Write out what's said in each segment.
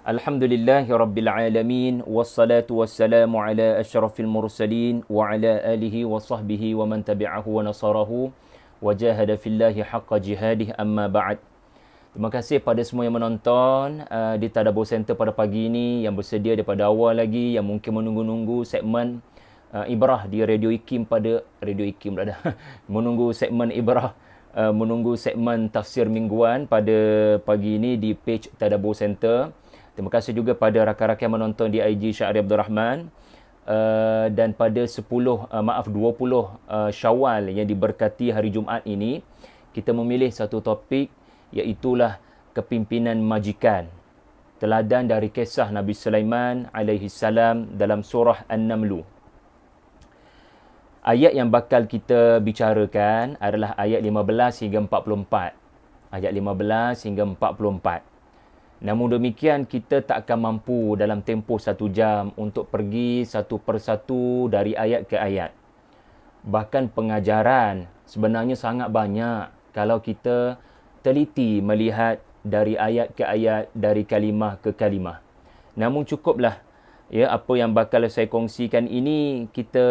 Alhamdulillahi Rabbil Alamin. Wassalatu wassalamu ala ashrafil mursalin. Wa ala alihi wa sahbihi wa man tabi'ahu wa nasarahu. Wa jahada fillahi haqqa jihadih, amma ba'd. Terima kasih pada semua yang menonton di Tadabbur Center pada pagi ini, yang bersedia daripada awal lagi, yang mungkin menunggu-nunggu segmen Ibrah di Radio IKIM pada Radio IKIM dah. Menunggu segmen Ibrah, menunggu segmen tafsir mingguan pada pagi ini di page Tadabbur Center. Terima kasih juga pada rakan-rakan yang menonton di IG Syahri Abdul Rahman. Dan pada 20 Syawal yang diberkati hari Jumaat ini, kita memilih satu topik, iaitulah kepimpinan majikan. Teladan dari kisah Nabi Sulaiman alaihi salam dalam surah An-Naml. Ayat yang bakal kita bicarakan adalah ayat 15 hingga 44. Ayat 15 hingga 44. Namun demikian, kita tak akan mampu dalam tempoh 1 jam untuk pergi satu persatu dari ayat ke ayat. Bahkan pengajaran sebenarnya sangat banyak kalau kita teliti melihat dari ayat ke ayat, dari kalimah ke kalimah. Namun cukuplah apa yang bakal saya kongsikan ini kita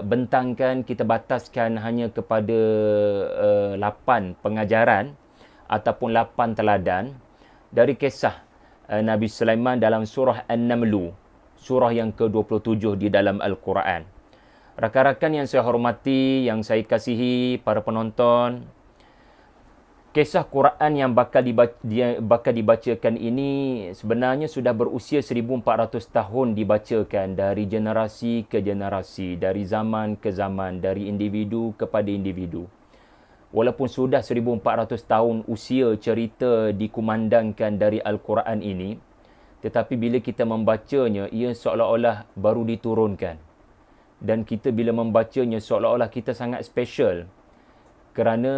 bentangkan, kita bataskan hanya kepada 8 pengajaran ataupun 8 teladan dari kisah Nabi Sulaiman dalam surah An-Naml, surah yang ke-27 di dalam Al-Quran. Rakan-rakan yang saya hormati, yang saya kasihi, para penonton, kisah Quran yang bakal dibacakan ini sebenarnya sudah berusia 1400 tahun dibacakan, dari generasi ke generasi, dari zaman ke zaman, dari individu kepada individu. Walaupun sudah 1400 tahun usia cerita dikumandangkan dari Al-Quran ini, tetapi bila kita membacanya, ia seolah-olah baru diturunkan. Dan kita bila membacanya seolah-olah kita sangat special kerana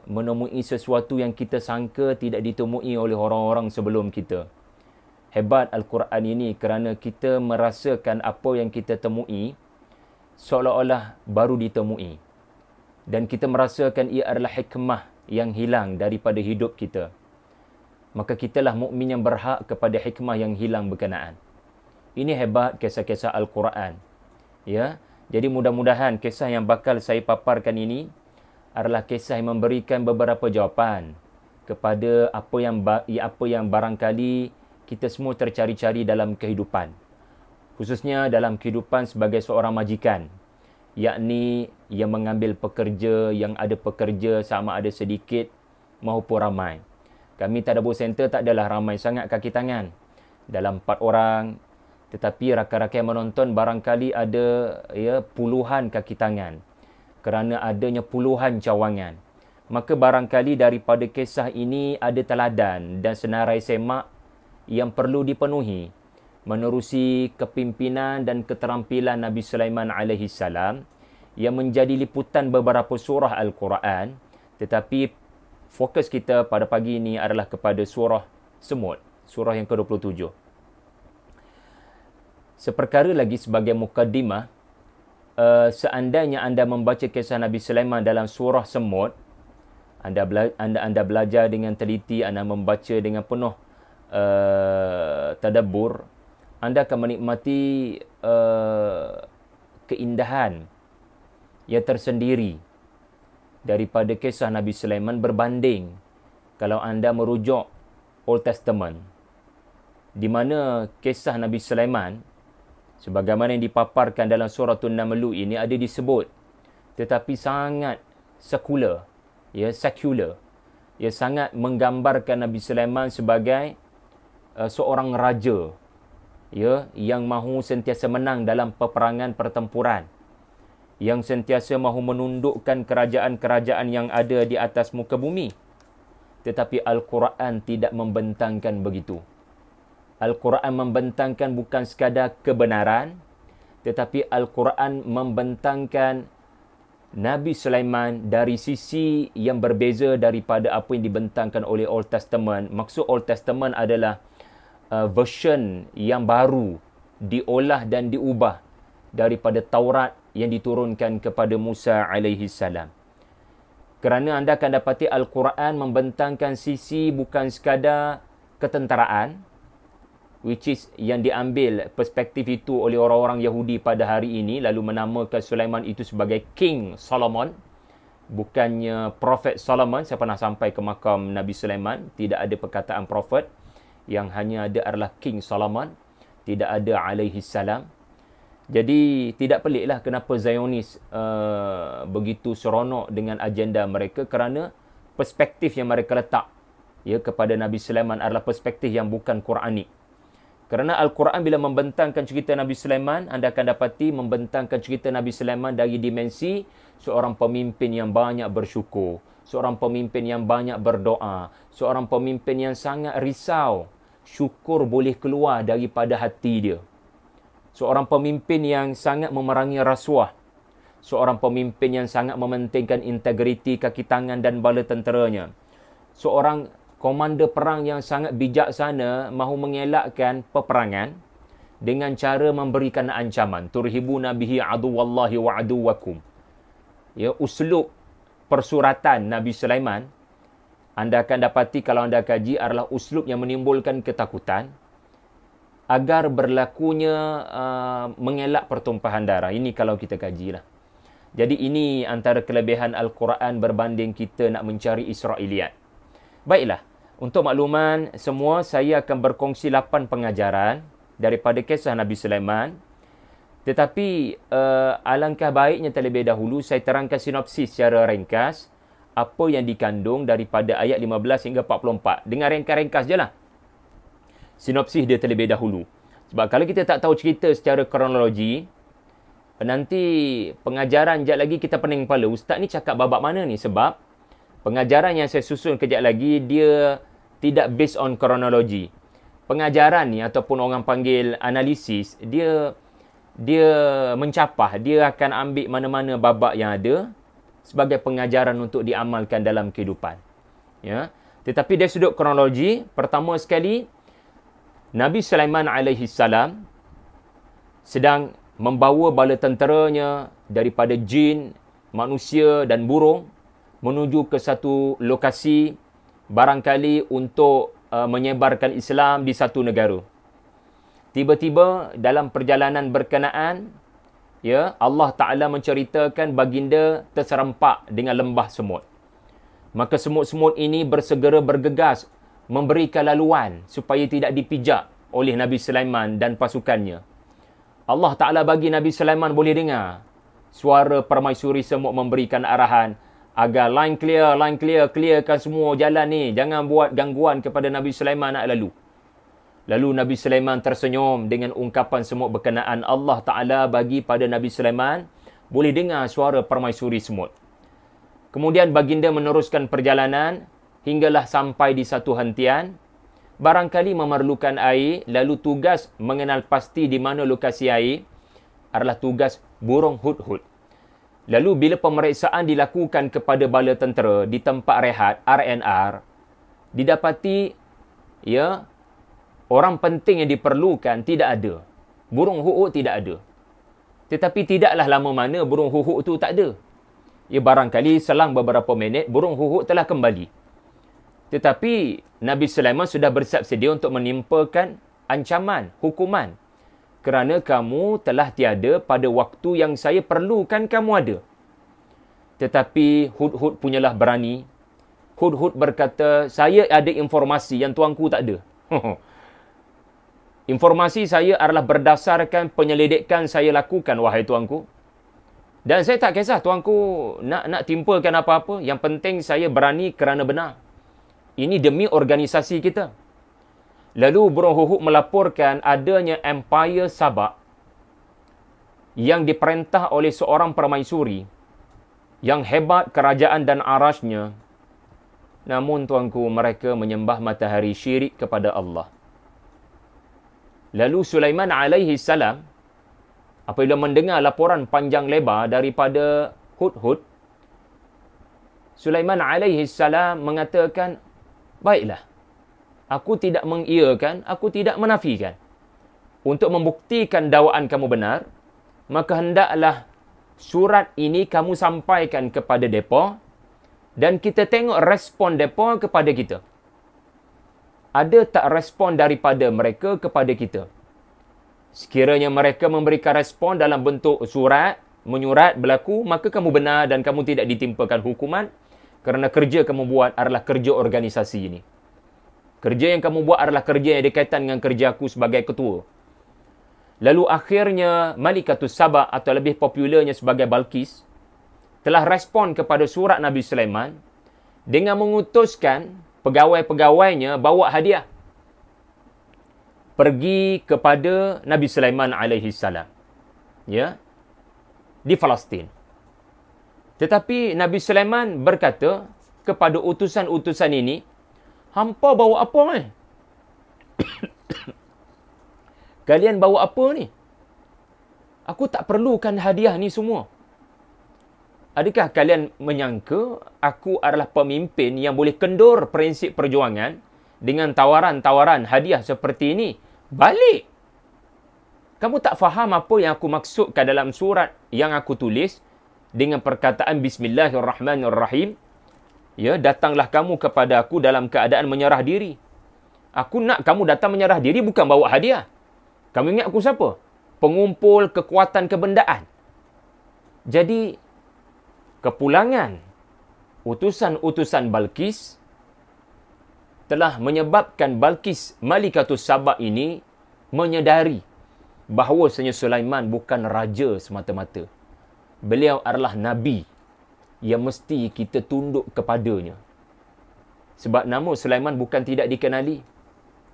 menemui sesuatu yang kita sangka tidak ditemui oleh orang-orang sebelum kita. Hebat Al-Quran ini kerana kita merasakan apa yang kita temui seolah-olah baru ditemui. Dan kita merasakan ia adalah hikmah yang hilang daripada hidup kita. Maka kitalah mukmin yang berhak kepada hikmah yang hilang berkenaan. Ini hebat kisah-kisah Al-Quran. Ya, jadi mudah-mudahan kisah yang bakal saya paparkan ini adalah kisah yang memberikan beberapa jawapan kepada apa yang barangkali kita semua tercari-cari dalam kehidupan. Khususnya dalam kehidupan sebagai seorang majikan. Yakni yang mengambil pekerja, yang ada pekerja sama ada sedikit maupun ramai. Kami Tadabbur Center tak adalah ramai sangat kaki tangan. Dalam 4 orang. Tetapi rakan-rakan yang menonton barangkali ada puluhan kaki tangan. Kerana adanya puluhan cawangan. Maka barangkali daripada kisah ini ada teladan dan senarai semak yang perlu dipenuhi menerusi kepimpinan dan keterampilan Nabi Sulaiman alaihi salam yang menjadi liputan beberapa surah Al-Quran, tetapi fokus kita pada pagi ini adalah kepada surah Semut, surah yang ke-27. Seperkara lagi sebagai mukaddimah, seandainya anda membaca kisah Nabi Sulaiman dalam surah Semut, anda belajar dengan teliti, anda membaca dengan penuh tadabbur, anda akan menikmati keindahan yang tersendiri daripada kisah Nabi Sulaiman berbanding kalau anda merujuk Old Testament, di mana kisah Nabi Sulaiman sebagaimana yang dipaparkan dalam surah An-Naml ini ada disebut, tetapi sangat sekular, secular, sangat menggambarkan Nabi Sulaiman sebagai seorang raja, yang mahu sentiasa menang dalam peperangan pertempuran, yang sentiasa mahu menundukkan kerajaan-kerajaan yang ada di atas muka bumi. Tetapi Al-Quran tidak membentangkan begitu. Al-Quran membentangkan bukan sekadar kebenaran, tetapi Al-Quran membentangkan Nabi Sulaiman dari sisi yang berbeza daripada apa yang dibentangkan oleh Old Testament. Maksud Old Testament adalah version yang baru, diolah dan diubah daripada Taurat yang diturunkan kepada Musa alaihi salam. Kerana anda akan dapati Al-Quran membentangkan sisi bukan sekadar ketenteraan, which is yang diambil perspektif itu oleh orang-orang Yahudi pada hari ini, lalu menamakan Sulaiman itu sebagai King Solomon, bukannya Prophet Solomon. Saya pernah sampai ke makam Nabi Sulaiman, tidak ada perkataan Prophet, yang hanya ada adalah King Solomon, tidak ada alaihi salam. Jadi tidak peliklah kenapa Zionis begitu seronok dengan agenda mereka, kerana perspektif yang mereka letak kepada Nabi Sulaiman adalah perspektif yang bukan Quranik. Kerana Al-Quran bila membentangkan cerita Nabi Sulaiman, anda akan dapati membentangkan cerita Nabi Sulaiman dari dimensi seorang pemimpin yang banyak bersyukur, seorang pemimpin yang banyak berdoa, seorang pemimpin yang sangat risau syukur boleh keluar daripada hati dia. Seorang pemimpin yang sangat memerangi rasuah, seorang pemimpin yang sangat mementingkan integriti kaki tangan dan bala tenteranya, seorang komander perang yang sangat bijaksana mahu mengelakkan peperangan dengan cara memberikan ancaman. Turhibuna bihi aduwallahi wa aduwakum. Uslub persuratan Nabi Sulaiman, anda akan dapati kalau anda kaji, adalah uslub yang menimbulkan ketakutan agar berlakunya mengelak pertumpahan darah. Ini kalau kita kajilah. Jadi ini antara kelebihan Al-Quran berbanding kita nak mencari Israiliyat. Baiklah, untuk makluman semua, saya akan berkongsi 8 pengajaran daripada kisah Nabi Sulaiman. Tetapi alangkah baiknya terlebih dahulu saya terangkan sinopsis secara ringkas apa yang dikandung daripada ayat 15 hingga 44. Dengar ringkas-ringkas je lah sinopsis dia terlebih dahulu. Sebab kalau kita tak tahu cerita secara kronologi, nanti pengajaran sekejap lagi kita pening kepala. Ustaz ni cakap babak mana ni? Sebab pengajaran yang saya susun kejap lagi, dia tidak based on kronologi. Pengajaran ni ataupun orang panggil analisis, dia mencapah. Dia akan ambil mana-mana babak yang ada sebagai pengajaran untuk diamalkan dalam kehidupan. Tetapi dari sudut kronologi, pertama sekali, Nabi Sulaiman alaihi salam sedang membawa bala tenteranya daripada jin, manusia dan burung menuju ke satu lokasi barangkali untuk menyebarkan Islam di satu negara. Tiba-tiba dalam perjalanan berkenaan, Allah Ta'ala menceritakan baginda terserempak dengan lembah semut. Maka semut-semut ini bersegera bergegas memberikan laluan supaya tidak dipijak oleh Nabi Sulaiman dan pasukannya. Allah Ta'ala bagi Nabi Sulaiman boleh dengar suara permaisuri semut memberikan arahan agar line clear, clearkan semua jalan ni. Jangan buat gangguan kepada Nabi Sulaiman nak lalu. Lalu Nabi Sulaiman tersenyum dengan ungkapan semut berkenaan. Allah Ta'ala bagi pada Nabi Sulaiman boleh dengar suara permaisuri semut. Kemudian baginda meneruskan perjalanan hinggalah sampai di satu hentian. Barangkali memerlukan air, lalu tugas mengenal pasti di mana lokasi air adalah tugas burung hudhud. Lalu bila pemeriksaan dilakukan kepada bala tentera di tempat rehat RNR, didapati orang penting yang diperlukan tidak ada. Burung hudhud tidak ada. Tetapi tidaklah lama mana burung hudhud tu tak ada. Barangkali selang beberapa minit burung hudhud telah kembali. Tetapi Nabi Sulaiman sudah bersiap sedia untuk menimpakan ancaman, hukuman. Kerana kamu telah tiada pada waktu yang saya perlukan kamu ada. Tetapi Hudhud punyalah berani. Hudhud berkata, saya ada informasi yang tuanku tak ada. Informasi saya adalah berdasarkan penyelidikan saya lakukan, wahai tuanku. Dan saya tak kisah tuanku nak timpakan apa-apa. Yang penting saya berani kerana benar. Ini demi organisasi kita. Lalu burung hudhud melaporkan adanya Empire Sabak yang diperintah oleh seorang permaisuri yang hebat kerajaan dan arasnya. Namun tuanku, mereka menyembah matahari, syirik kepada Allah. Lalu Sulaiman alaihi salam apabila mendengar laporan panjang lebar daripada Hudhud, Sulaiman alaihi salam mengatakan, baiklah, aku tidak mengiyakan, aku tidak menafikan. Untuk membuktikan dakwaan kamu benar, maka hendaklah surat ini kamu sampaikan kepada depa dan kita tengok respon depa kepada kita. ada tak respon daripada mereka kepada kita? Sekiranya mereka memberikan respon dalam bentuk surat, menyurat berlaku, maka kamu benar dan kamu tidak ditimpakan hukuman kerana kerja kamu buat adalah kerja organisasi ini. Kerja yang kamu buat adalah kerja yang berkaitan dengan kerja aku sebagai ketua. Lalu akhirnya Malikatus Saba atau lebih popularnya sebagai Balqis telah respon kepada surat Nabi Sulaiman dengan mengutuskan pegawai-pegawainya bawa hadiah pergi kepada Nabi Sulaiman alaihi salam, ya, di Palestin. Tetapi Nabi Sulaiman berkata kepada utusan-utusan ini, hampa bawa apa ni? Kalian bawa apa ni? Aku tak perlukan hadiah ni semua. Adakah kalian menyangka aku adalah pemimpin yang boleh kendur prinsip perjuangan dengan tawaran-tawaran hadiah seperti ini? Balik! Kamu tak faham apa yang aku maksudkan dalam surat yang aku tulis dengan perkataan Bismillahirrahmanirrahim. Ya, datanglah kamu kepada aku dalam keadaan menyerah diri. Aku nak kamu datang menyerah diri, bukan bawa hadiah. Kamu ingat aku siapa? Pengumpul kekuatan kebendaan. Jadi, kepulangan utusan-utusan Balqis telah menyebabkan Balqis Malikatus Saba ini menyedari bahawasanya Sulaiman bukan raja semata-mata. Beliau adalah Nabi yang mesti kita tunduk kepadanya. Sebab nama Sulaiman bukan tidak dikenali.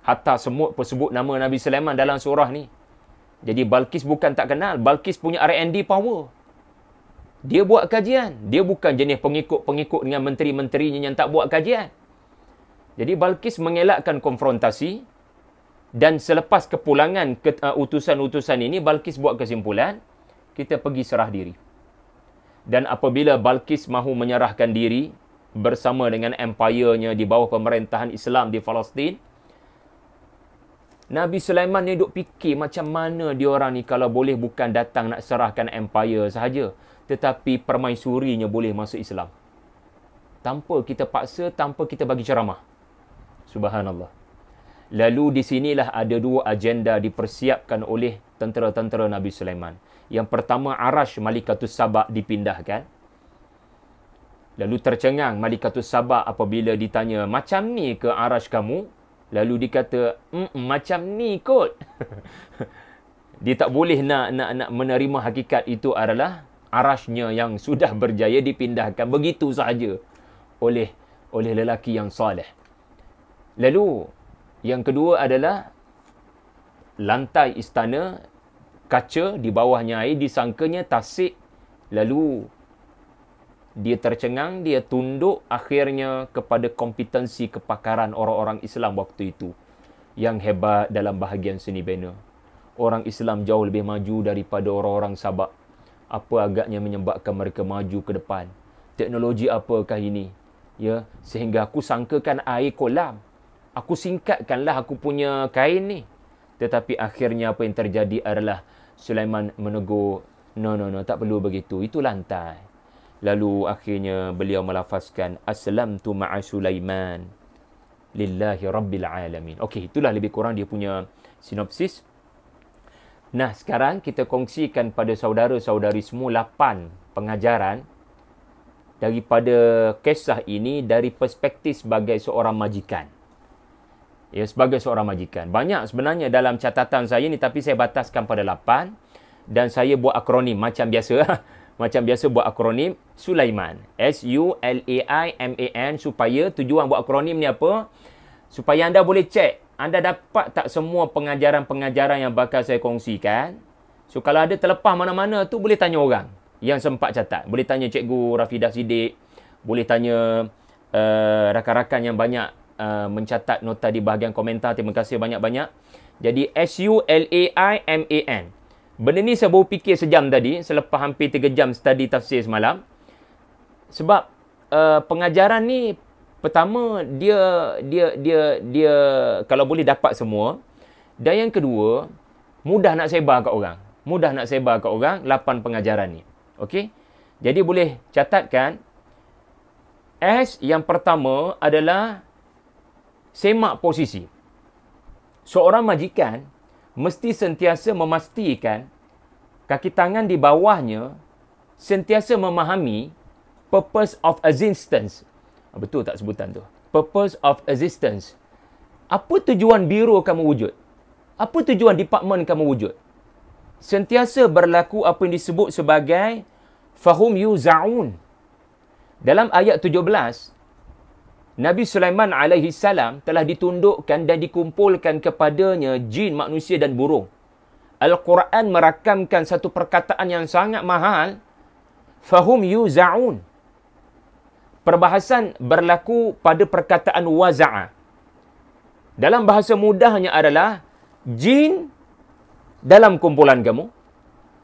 Hatta semut pun sebut nama Nabi Sulaiman dalam surah ni. Jadi Balqis bukan tak kenal. Balqis punya R&D power. Dia buat kajian. Dia bukan jenis pengikut-pengikut dengan menteri-menterinya yang tak buat kajian. Jadi Balqis mengelakkan konfrontasi. Dan selepas kepulangan utusan-utusan ini, Balqis buat kesimpulan, kita pergi serah diri. Dan apabila Balqis mahu menyerahkan diri bersama dengan empire-nya di bawah pemerintahan Islam di Palestin, Nabi Sulaiman ni duk fikir macam mana diorang ni kalau boleh bukan datang nak serahkan empire sahaja, tetapi permaisurinya boleh masuk Islam. Tanpa kita paksa, tanpa kita bagi ceramah. Subhanallah. Lalu di sinilah ada dua agenda dipersiapkan oleh tentera-tentera Nabi Sulaiman. Yang pertama, Arash Malikatus Saba dipindahkan. Lalu tercengang Malikatus Saba apabila ditanya, macam ni ke Arash kamu? Lalu dia kata, macam ni kot. Dia tak boleh nak menerima hakikat itu adalah Arashnya yang sudah berjaya dipindahkan begitu sahaja oleh lelaki yang soleh. Lalu yang kedua adalah lantai istana kaca, di bawahnya air, disangkanya tasik. Lalu dia tercengang, dia tunduk akhirnya kepada kompetensi kepakaran orang-orang Islam waktu itu yang hebat dalam bahagian seni bina. Orang Islam jauh lebih maju daripada orang-orang Sabak. Apa agaknya menyebabkan mereka maju ke depan? Teknologi apakah ini? Ya, sehingga aku sangkakan air kolam. Aku singkatkanlah aku punya kain ni. Tetapi akhirnya apa yang terjadi adalah Sulaiman menegur, no, tak perlu begitu. Itu lantai. Lalu akhirnya beliau melafazkan, Aslamtu ma'a Sulaiman lillahi rabbil alamin. Okey, itulah lebih kurang dia punya sinopsis. Nah, sekarang kita kongsikan pada saudara-saudari semua 8 pengajaran daripada kisah ini dari perspektif sebagai seorang majikan. Ya, sebagai seorang majikan. Banyak sebenarnya dalam catatan saya ni, tapi saya bataskan pada 8 dan saya buat akronim macam biasa. Macam biasa buat akronim Sulaiman. S-U-L-A-I-M-A-N, supaya tujuan buat akronim ni apa? Supaya anda boleh cek, anda dapat tak semua pengajaran-pengajaran yang bakal saya kongsikan. So kalau ada terlepas mana-mana tu, boleh tanya orang yang sempat catat. Boleh tanya Cikgu Rafidah Siddiq, boleh tanya rakan-rakan yang banyak mencatat nota di bahagian komentar. Terima kasih banyak-banyak. Jadi S-U-L-A-I-M-A-N. Benda ni saya baru fikir sejam tadi, selepas hampir 3 jam study tafsir semalam. Sebab pengajaran ni, pertama, dia kalau boleh dapat semua. Dan yang kedua, mudah nak sebar kat orang. Mudah nak sebar kat orang 8 pengajaran ni. Okey? Jadi boleh catatkan. S yang pertama adalah semak posisi. Seorang majikan mesti sentiasa memastikan kaki tangan di bawahnya sentiasa memahami purpose of existence. Betul tak sebutan tu? Purpose of existence. Apa tujuan biro kamu wujud? Apa tujuan department kamu wujud? Sentiasa berlaku apa yang disebut sebagai fahum yuzaun. Dalam ayat 17, Nabi Sulaiman alaihi salam telah ditundukkan dan dikumpulkan kepadanya jin, manusia dan burung. Al-Quran merakamkan satu perkataan yang sangat mahal, fahum yuzaun. Perbahasan berlaku pada perkataan waza'a. Dalam bahasa mudahnya adalah jin dalam kumpulan kamu,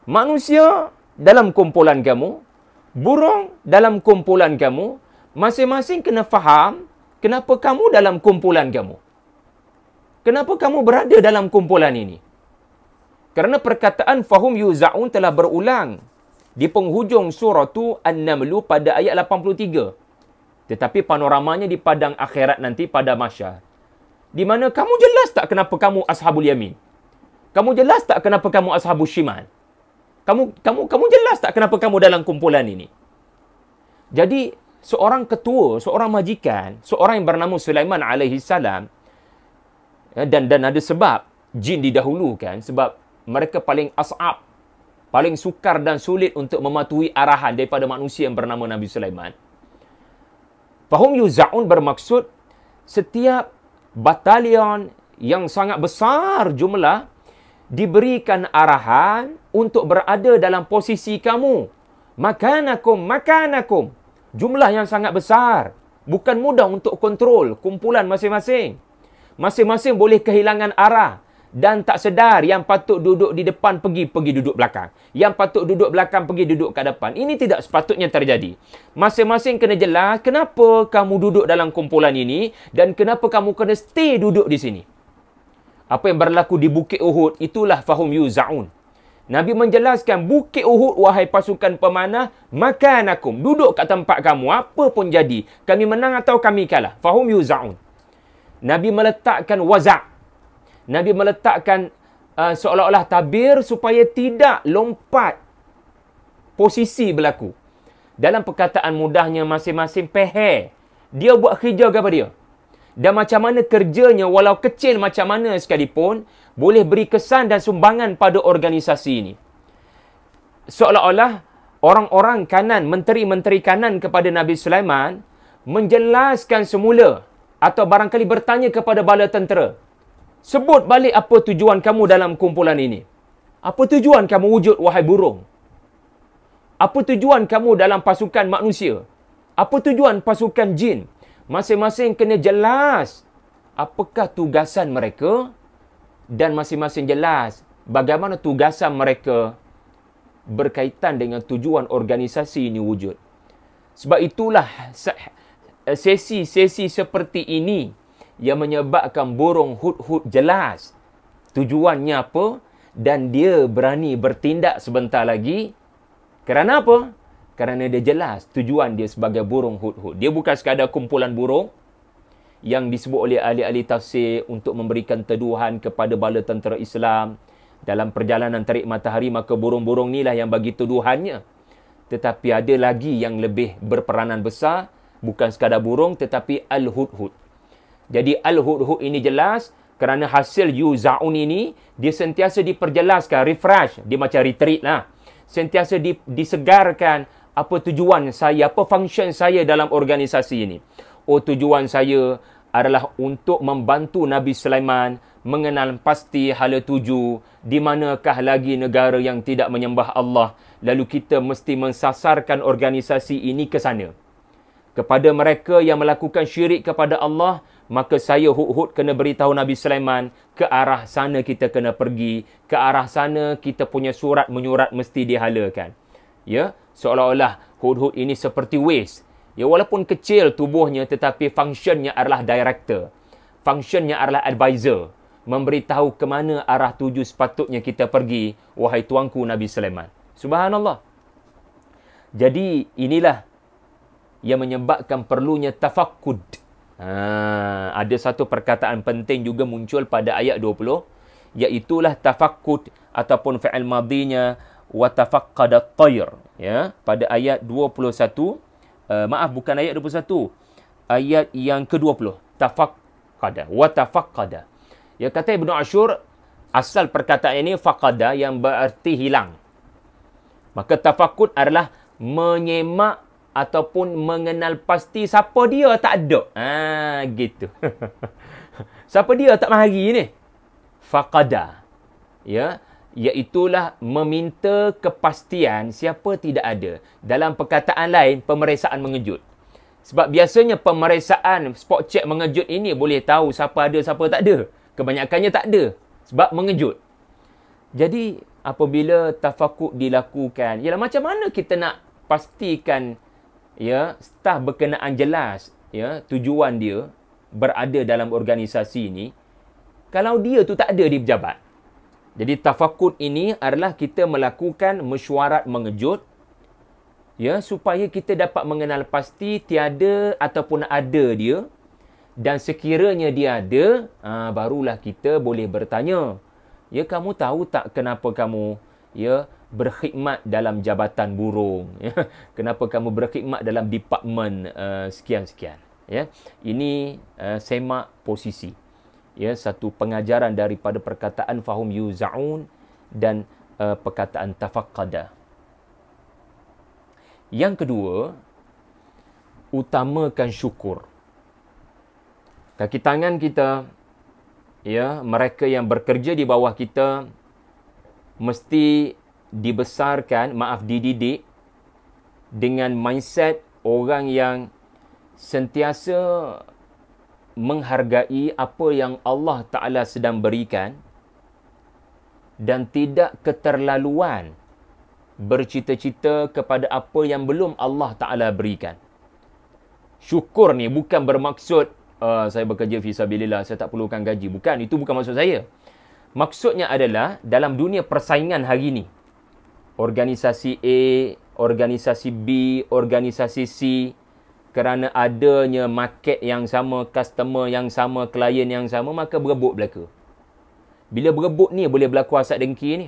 manusia dalam kumpulan kamu, burung dalam kumpulan kamu, masing-masing kena faham kenapa kamu dalam kumpulan kamu. Kenapa kamu berada dalam kumpulan ini? Kerana perkataan fahum yuzaun telah berulang di penghujung surah An-Naml pada ayat 83. Tetapi panoramanya di padang akhirat nanti pada mahsyar. Di mana kamu jelas tak kenapa kamu ashabul yamin? Kamu jelas tak kenapa kamu ashabul shimal? Kamu jelas tak kenapa kamu dalam kumpulan ini? Jadi, seorang ketua, seorang majikan, seorang yang bernama Sulaiman alaihi salam, dan ada sebab jin didahulukan, sebab mereka paling as'ab, paling sukar dan sulit untuk mematuhi arahan daripada manusia yang bernama Nabi Sulaiman. Fahum yuzaun bermaksud setiap batalion yang sangat besar jumlah diberikan arahan untuk berada dalam posisi kamu. Makanakum. Jumlah yang sangat besar. Bukan mudah untuk kontrol kumpulan masing-masing. Masing-masing boleh kehilangan arah dan tak sedar yang patut duduk di depan pergi duduk belakang. Yang patut duduk belakang pergi duduk kat depan. Ini tidak sepatutnya terjadi. Masing-masing kena jelas kenapa kamu duduk dalam kumpulan ini dan kenapa kamu kena stay duduk di sini. Apa yang berlaku di Bukit Uhud, itulah fahum yuzaun. Nabi menjelaskan, Bukit Uhud, wahai pasukan pemanah, makanakum, duduk kat tempat kamu, apa pun jadi. Kami menang atau kami kalah. Fahum yuzaun. Nabi meletakkan wazak. Nabi meletakkan seolah-olah tabir supaya tidak lompat posisi berlaku. Dalam perkataan mudahnya masing-masing peher. Dia buat kerja kepada dia. Dan macam mana kerjanya, walau kecil macam mana sekalipun, boleh beri kesan dan sumbangan pada organisasi ini. Seolah-olah orang-orang kanan, menteri-menteri kanan kepada Nabi Sulaiman, menjelaskan semula atau barangkali bertanya kepada bala tentera. Sebut balik apa tujuan kamu dalam kumpulan ini. Apa tujuan kamu wujud, wahai burung? Apa tujuan kamu dalam pasukan manusia? Apa tujuan pasukan jin? Masing-masing kena jelas apakah tugasan mereka dan masing-masing jelas bagaimana tugasan mereka berkaitan dengan tujuan organisasi ini wujud. Sebab itulah sesi-sesi seperti ini yang menyebabkan burung hud-hud jelas tujuannya apa dan dia berani bertindak sebentar lagi. Kerana apa? Kerana dia jelas tujuan dia sebagai burung hud-hud. Dia bukan sekadar kumpulan burung yang disebut oleh ahli-ahli tafsir untuk memberikan teduhan kepada bala tentera Islam. Dalam perjalanan tarik matahari, maka burung-burung inilah yang bagi tuduhannya. Tetapi ada lagi yang lebih berperanan besar. Bukan sekadar burung, tetapi al-hud-hud. Jadi al-hud-hud ini jelas kerana hasil yuzaun ini, dia sentiasa diperjelaskan, refresh. Dia macam retreat lah. Sentiasa disegarkan apa tujuan saya, apa function saya dalam organisasi ini. Oh, tujuan saya adalah untuk membantu Nabi Sulaiman mengenal pasti hala tuju di manakah lagi negara yang tidak menyembah Allah. Lalu kita mesti mensasarkan organisasi ini ke sana. Kepada mereka yang melakukan syirik kepada Allah, maka saya hud-hud kena beritahu Nabi Sulaiman, ke arah sana kita kena pergi, ke arah sana kita punya surat menyurat mesti dihalakan. Ya, seolah-olah hud-hud ini seperti waste. Ya, walaupun kecil tubuhnya tetapi fungsinya adalah director. Fungsinya adalah advisor. Memberitahu ke mana arah tuju sepatutnya kita pergi, wahai tuanku Nabi Sulaiman. Subhanallah. Jadi inilah yang menyebabkan perlunya tafakkud. Ada satu perkataan penting juga muncul pada ayat 20, iaitulah tafakkud ataupun fi'il madinya wa tafaqqada at-tayr, ya, pada ayat 21. Maaf, bukan ayat 21. Ayat yang ke-20. Tafaqqada wa tafaqqada. Ya, kata Ibnu Ashur, asal perkataan ini faqada yang berarti hilang. Maka tafakkud adalah menyemak ataupun mengenal pasti siapa dia tak ada. Gitu. Siapa dia tak mari ni? Faqada. Ya, iaitulah meminta kepastian siapa tidak ada. Dalam perkataan lain, pemeriksaan mengejut. Sebab biasanya pemeriksaan spot check mengejut ini boleh tahu siapa ada, siapa tak ada. Kebanyakannya tak ada. Sebab mengejut. Jadi, apabila tafakud dilakukan, ialah macam mana kita nak pastikan, ya, staf berkenaan jelas, ya, tujuan dia berada dalam organisasi ini, kalau dia tu tak ada di pejabat. Jadi tafakud ini adalah kita melakukan mesyuarat mengejut, ya, supaya kita dapat mengenal pasti tiada ataupun ada dia, dan sekiranya dia ada, barulah kita boleh bertanya, ya, kamu tahu tak kenapa kamu, ya, berkhidmat dalam jabatan burung, ya? Kenapa kamu berkhidmat dalam departmen sekian-sekian, ya? Ini semak posisi, ya, satu pengajaran daripada perkataan fahum yuza'un dan perkataan tafaqqada. Yang kedua, utamakan syukur. Kaki tangan kita, ya, mereka yang bekerja di bawah kita mesti dibesarkan, dididik dengan mindset orang yang sentiasa menghargai apa yang Allah Ta'ala sedang berikan dan tidak keterlaluan bercita-cita kepada apa yang belum Allah Ta'ala berikan. Syukur ni bukan bermaksud saya bekerja fisabilillah, saya tak perlukan gaji. Bukan, itu bukan maksud saya. Maksudnya adalah dalam dunia persaingan hari ni, organisasi A, organisasi B, organisasi C, kerana adanya market yang sama, customer yang sama, klien yang sama, maka berebut belaka. Bila berebut ni boleh berlaku hasad dengki ni.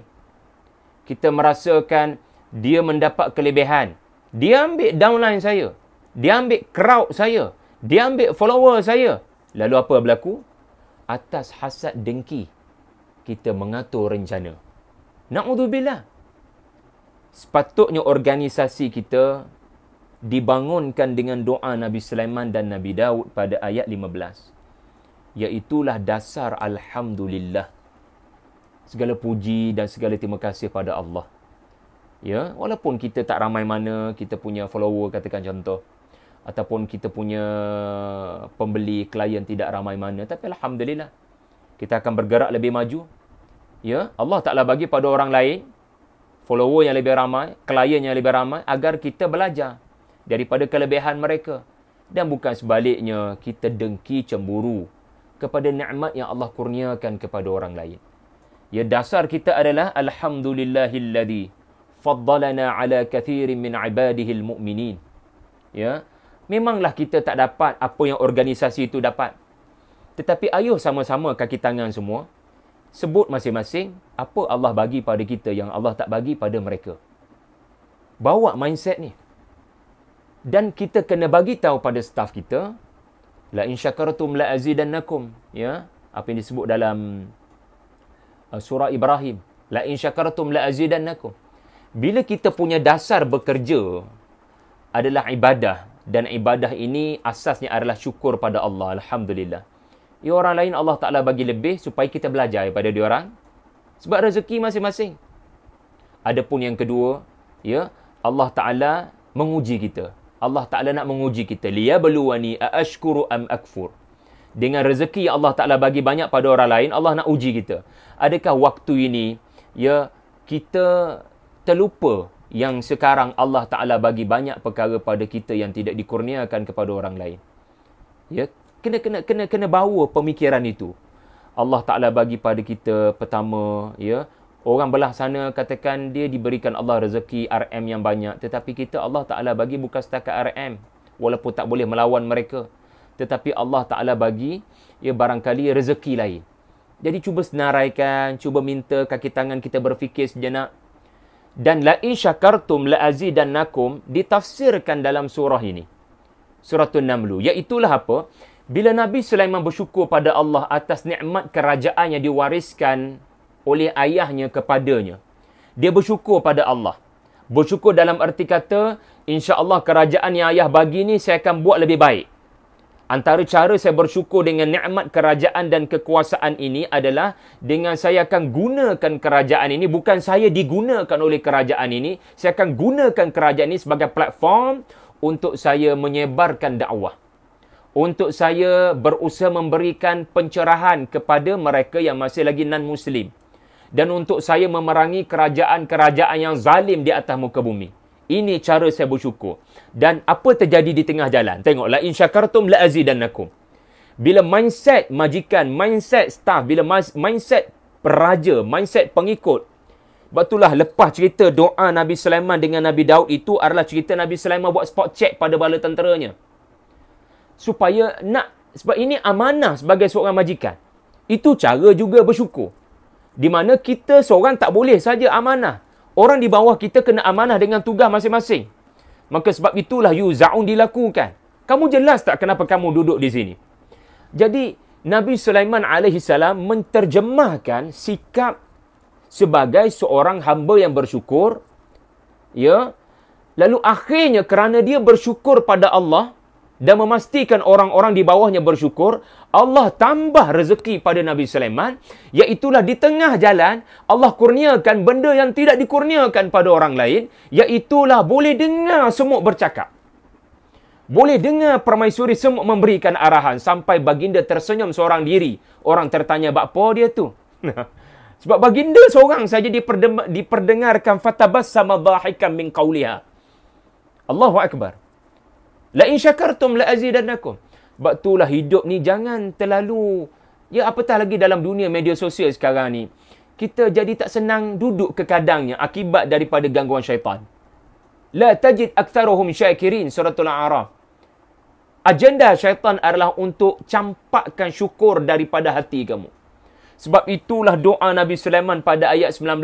Kita merasakan dia mendapat kelebihan. Dia ambil downline saya. Dia ambil crowd saya. Dia ambil follower saya. Lalu apa berlaku? Atas hasad dengki, kita mengatur rencana. Na'udzubillah. Sepatutnya organisasi kita dibangunkan dengan doa Nabi Sulaiman dan Nabi Daud pada ayat 15. Iaitulah dasar alhamdulillah. Segala puji dan segala terima kasih pada Allah. Ya, walaupun kita tak ramai mana, kita punya follower katakan contoh, ataupun kita punya pembeli klien tidak ramai mana, tapi alhamdulillah kita akan bergerak lebih maju. Ya, Allah Ta'ala bagi pada orang lain follower yang lebih ramai, klien yang lebih ramai, agar kita belajar daripada kelebihan mereka. Dan bukan sebaliknya, kita dengki cemburu kepada nikmat yang Allah kurniakan kepada orang lain. Ya, dasar kita adalah alhamdulillahilladzi faddalana ala kathirin min ibadihil mu'minin. Ya, memanglah kita tak dapat apa yang organisasi itu dapat. Tetapi ayuh sama-sama kaki tangan semua sebut masing-masing apa Allah bagi pada kita yang Allah tak bagi pada mereka. Bawa mindset ni. Dan kita kena bagi tahu pada staf kita, la in syakartum la azidannakum, ya, apa yang disebut dalam surah Ibrahim, la in syakartum la azidannakum. Bila kita punya dasar bekerja adalah ibadah, dan ibadah ini asasnya adalah syukur pada Allah, alhamdulillah. Ya, orang lain Allah Ta'ala bagi lebih supaya kita belajar daripada diorang. Sebab rezeki masing-masing. Adapun yang kedua, ya, Allah Ta'ala menguji kita. Allah Ta'ala nak menguji kita. Liyabluwani aashkuru am akfur. Dengan rezeki yang Allah Ta'ala bagi banyak pada orang lain, Allah nak uji kita. Adakah waktu ini, ya, kita terlupa yang sekarang Allah Ta'ala bagi banyak perkara pada kita yang tidak dikurniakan kepada orang lain. Ya, kena bawa pemikiran itu. Allah Ta'ala bagi pada kita pertama, ya, orang belah sana katakan dia diberikan Allah rezeki RM yang banyak, tetapi kita Allah Ta'ala bagi bukan setakat RM, walaupun tak boleh melawan mereka. tetapi Allah Ta'ala bagi barangkali rezeki lain. Jadi cuba senaraikan, cuba minta kaki tangan kita berfikir sejenak. Dan la in syakartum la azidannakum ditafsirkan dalam surah ini. Suratul Naml. Iaitulah apa? Bila Nabi Sulaiman bersyukur pada Allah atas nikmat kerajaan yang diwariskan oleh ayahnya kepadanya. Dia bersyukur pada Allah. Bersyukur dalam arti kata, insya-Allah kerajaan yang ayah bagi ni saya akan buat lebih baik. Antara cara saya bersyukur dengan nikmat kerajaan dan kekuasaan ini adalah dengan saya akan gunakan kerajaan ini, bukan saya digunakan oleh kerajaan ini, saya akan gunakan kerajaan ini sebagai platform untuk saya menyebarkan dakwah. Untuk saya berusaha memberikan pencerahan kepada mereka yang masih lagi non-Muslim. Dan untuk saya memerangi kerajaan-kerajaan yang zalim di atas muka bumi. Ini cara saya bersyukur. Dan apa terjadi di tengah jalan? Tengoklah, in syakartum la azidannakum. Bila mindset majikan, mindset staff, bila mindset peraja, mindset pengikut. Sebab itulah lepas cerita doa Nabi Sulaiman dengan Nabi Daud itu adalah cerita Nabi Sulaiman buat spot check pada bala tenteranya. Sebab ini amanah sebagai seorang majikan. Itu cara juga bersyukur. Di mana kita seorang tak boleh saja amanah. Orang di bawah kita kena amanah dengan tugas masing-masing. Maka sebab itulah yuza'un dilakukan. Kamu jelas tak kenapa kamu duduk di sini? Jadi, Nabi Sulaiman AS menterjemahkan sikap sebagai seorang hamba yang bersyukur. Ya. Lalu akhirnya kerana dia bersyukur pada Allah dan memastikan orang-orang di bawahnya bersyukur, Allah tambah rezeki pada Nabi Sulaiman, iaitulah di tengah jalan, Allah kurniakan benda yang tidak dikurniakan pada orang lain, iaitulah boleh dengar semut bercakap. Boleh dengar permaisuri semut memberikan arahan, sampai baginda tersenyum seorang diri. Orang tertanya, apa dia tu? Sebab baginda seorang saja diperdengarkan, fatabassama dhahikan min qawliha. Allahu Akbar. La in syakartum la azidannakum. Sebab itulah hidup ni jangan terlalu, apatah lagi dalam dunia media sosial sekarang ni. Kita jadi tak senang duduk ke kadangnya akibat daripada gangguan syaitan. La tajid aktsaruhum syakirin, suratul A'raf. Agenda syaitan adalah untuk campakkan syukur daripada hati kamu. Sebab itulah doa Nabi Sulaiman pada ayat 19.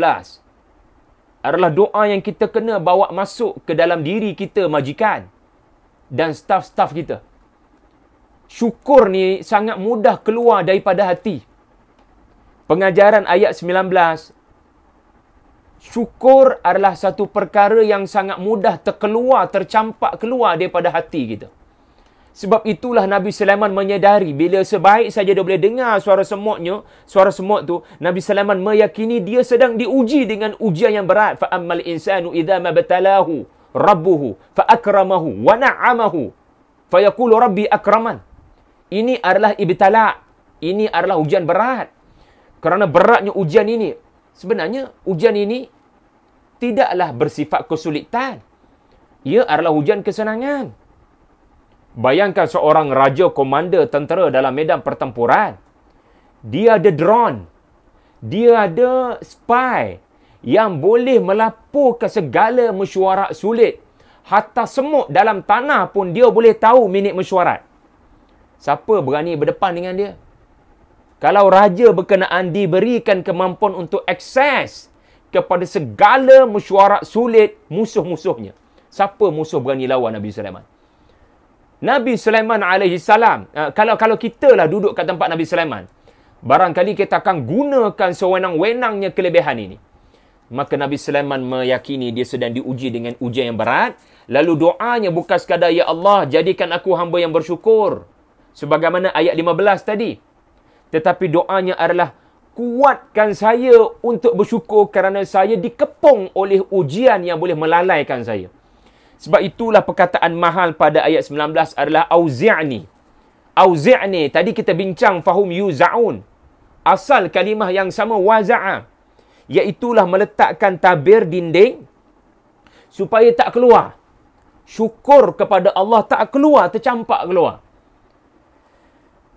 Adalah doa yang kita kena bawa masuk ke dalam diri kita majikan dan staf-staf kita. Syukur ni sangat mudah keluar daripada hati. Pengajaran ayat 19. Syukur adalah satu perkara yang sangat mudah tercampak keluar daripada hati kita. Sebab itulah Nabi Sulaiman menyedari bila sebaik saja dia boleh dengar suara semut tu, Nabi Sulaiman meyakini dia sedang diuji dengan ujian yang berat. Fa ammal insanu idza mabtalahu rabbuhu fa akramahu wa na'amahu fa yaqulu rabbi akraman. Ini adalah ibtala. Ini adalah ujian berat. Kerana beratnya ujian ini, sebenarnya ujian ini tidaklah bersifat kesulitan. Ia adalah ujian kesenangan. Bayangkan seorang raja komander tentera dalam medan pertempuran. Dia ada drone. Dia ada spy yang boleh melaporkan segala mesyuarat sulit. Hatta semut dalam tanah pun dia boleh tahu minit mesyuarat. Siapa berani berdepan dengan dia? Kalau raja berkenaan diberikan kemampuan untuk akses kepada segala mesyuarat sulit musuh-musuhnya, siapa musuh berani lawan Nabi Sulaiman? Nabi Sulaiman AS, kalau kita lah duduk kat tempat Nabi Sulaiman, barangkali kita akan gunakan sewenang-wenangnya kelebihan ini. Maka Nabi Sulaiman meyakini dia sedang diuji dengan ujian yang berat. Lalu doanya bukan sekadar, ya Allah, jadikan aku hamba yang bersyukur, sebagaimana ayat 15 tadi. Tetapi doanya adalah, kuatkan saya untuk bersyukur kerana saya dikepung oleh ujian yang boleh melalaikan saya. Sebab itulah perkataan mahal pada ayat 19 adalah auzi'ni. Auzi'ni, tadi kita bincang fahum yuza'un. Asal kalimah yang sama waza'a, iaitulah meletakkan tabir dinding supaya tak keluar. Syukur kepada Allah tak keluar, tercampak keluar.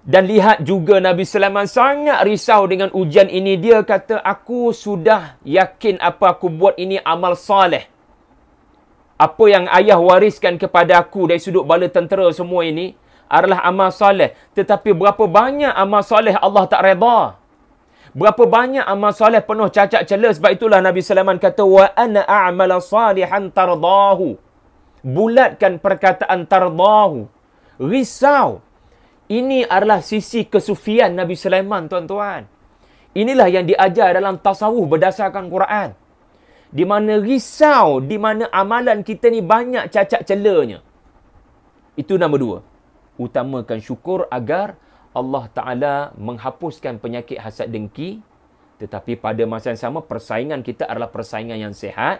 Dan lihat juga Nabi Sulaiman sangat risau dengan ujian ini. Dia kata, aku sudah yakin apa aku buat ini amal saleh. Apa yang ayah wariskan kepada aku dari sudut bala tentera semua ini, adalah amal soleh. Tetapi berapa banyak amal soleh Allah tak redha? Berapa banyak amal soleh penuh cacat celah? Sebab itulah Nabi Sulaiman kata, wa ana a'mala salihan tardahu. Bulatkan perkataan tardahu. Risau. Ini adalah sisi kesufian Nabi Sulaiman, tuan-tuan. Inilah yang diajar dalam tasawuf berdasarkan Quran. Di mana risau, di mana amalan kita ni banyak cacat celahnya. Itu nombor 2. Utamakan syukur agar Allah Ta'ala menghapuskan penyakit hasad dengki. Tetapi pada masa yang sama, persaingan kita adalah persaingan yang sihat.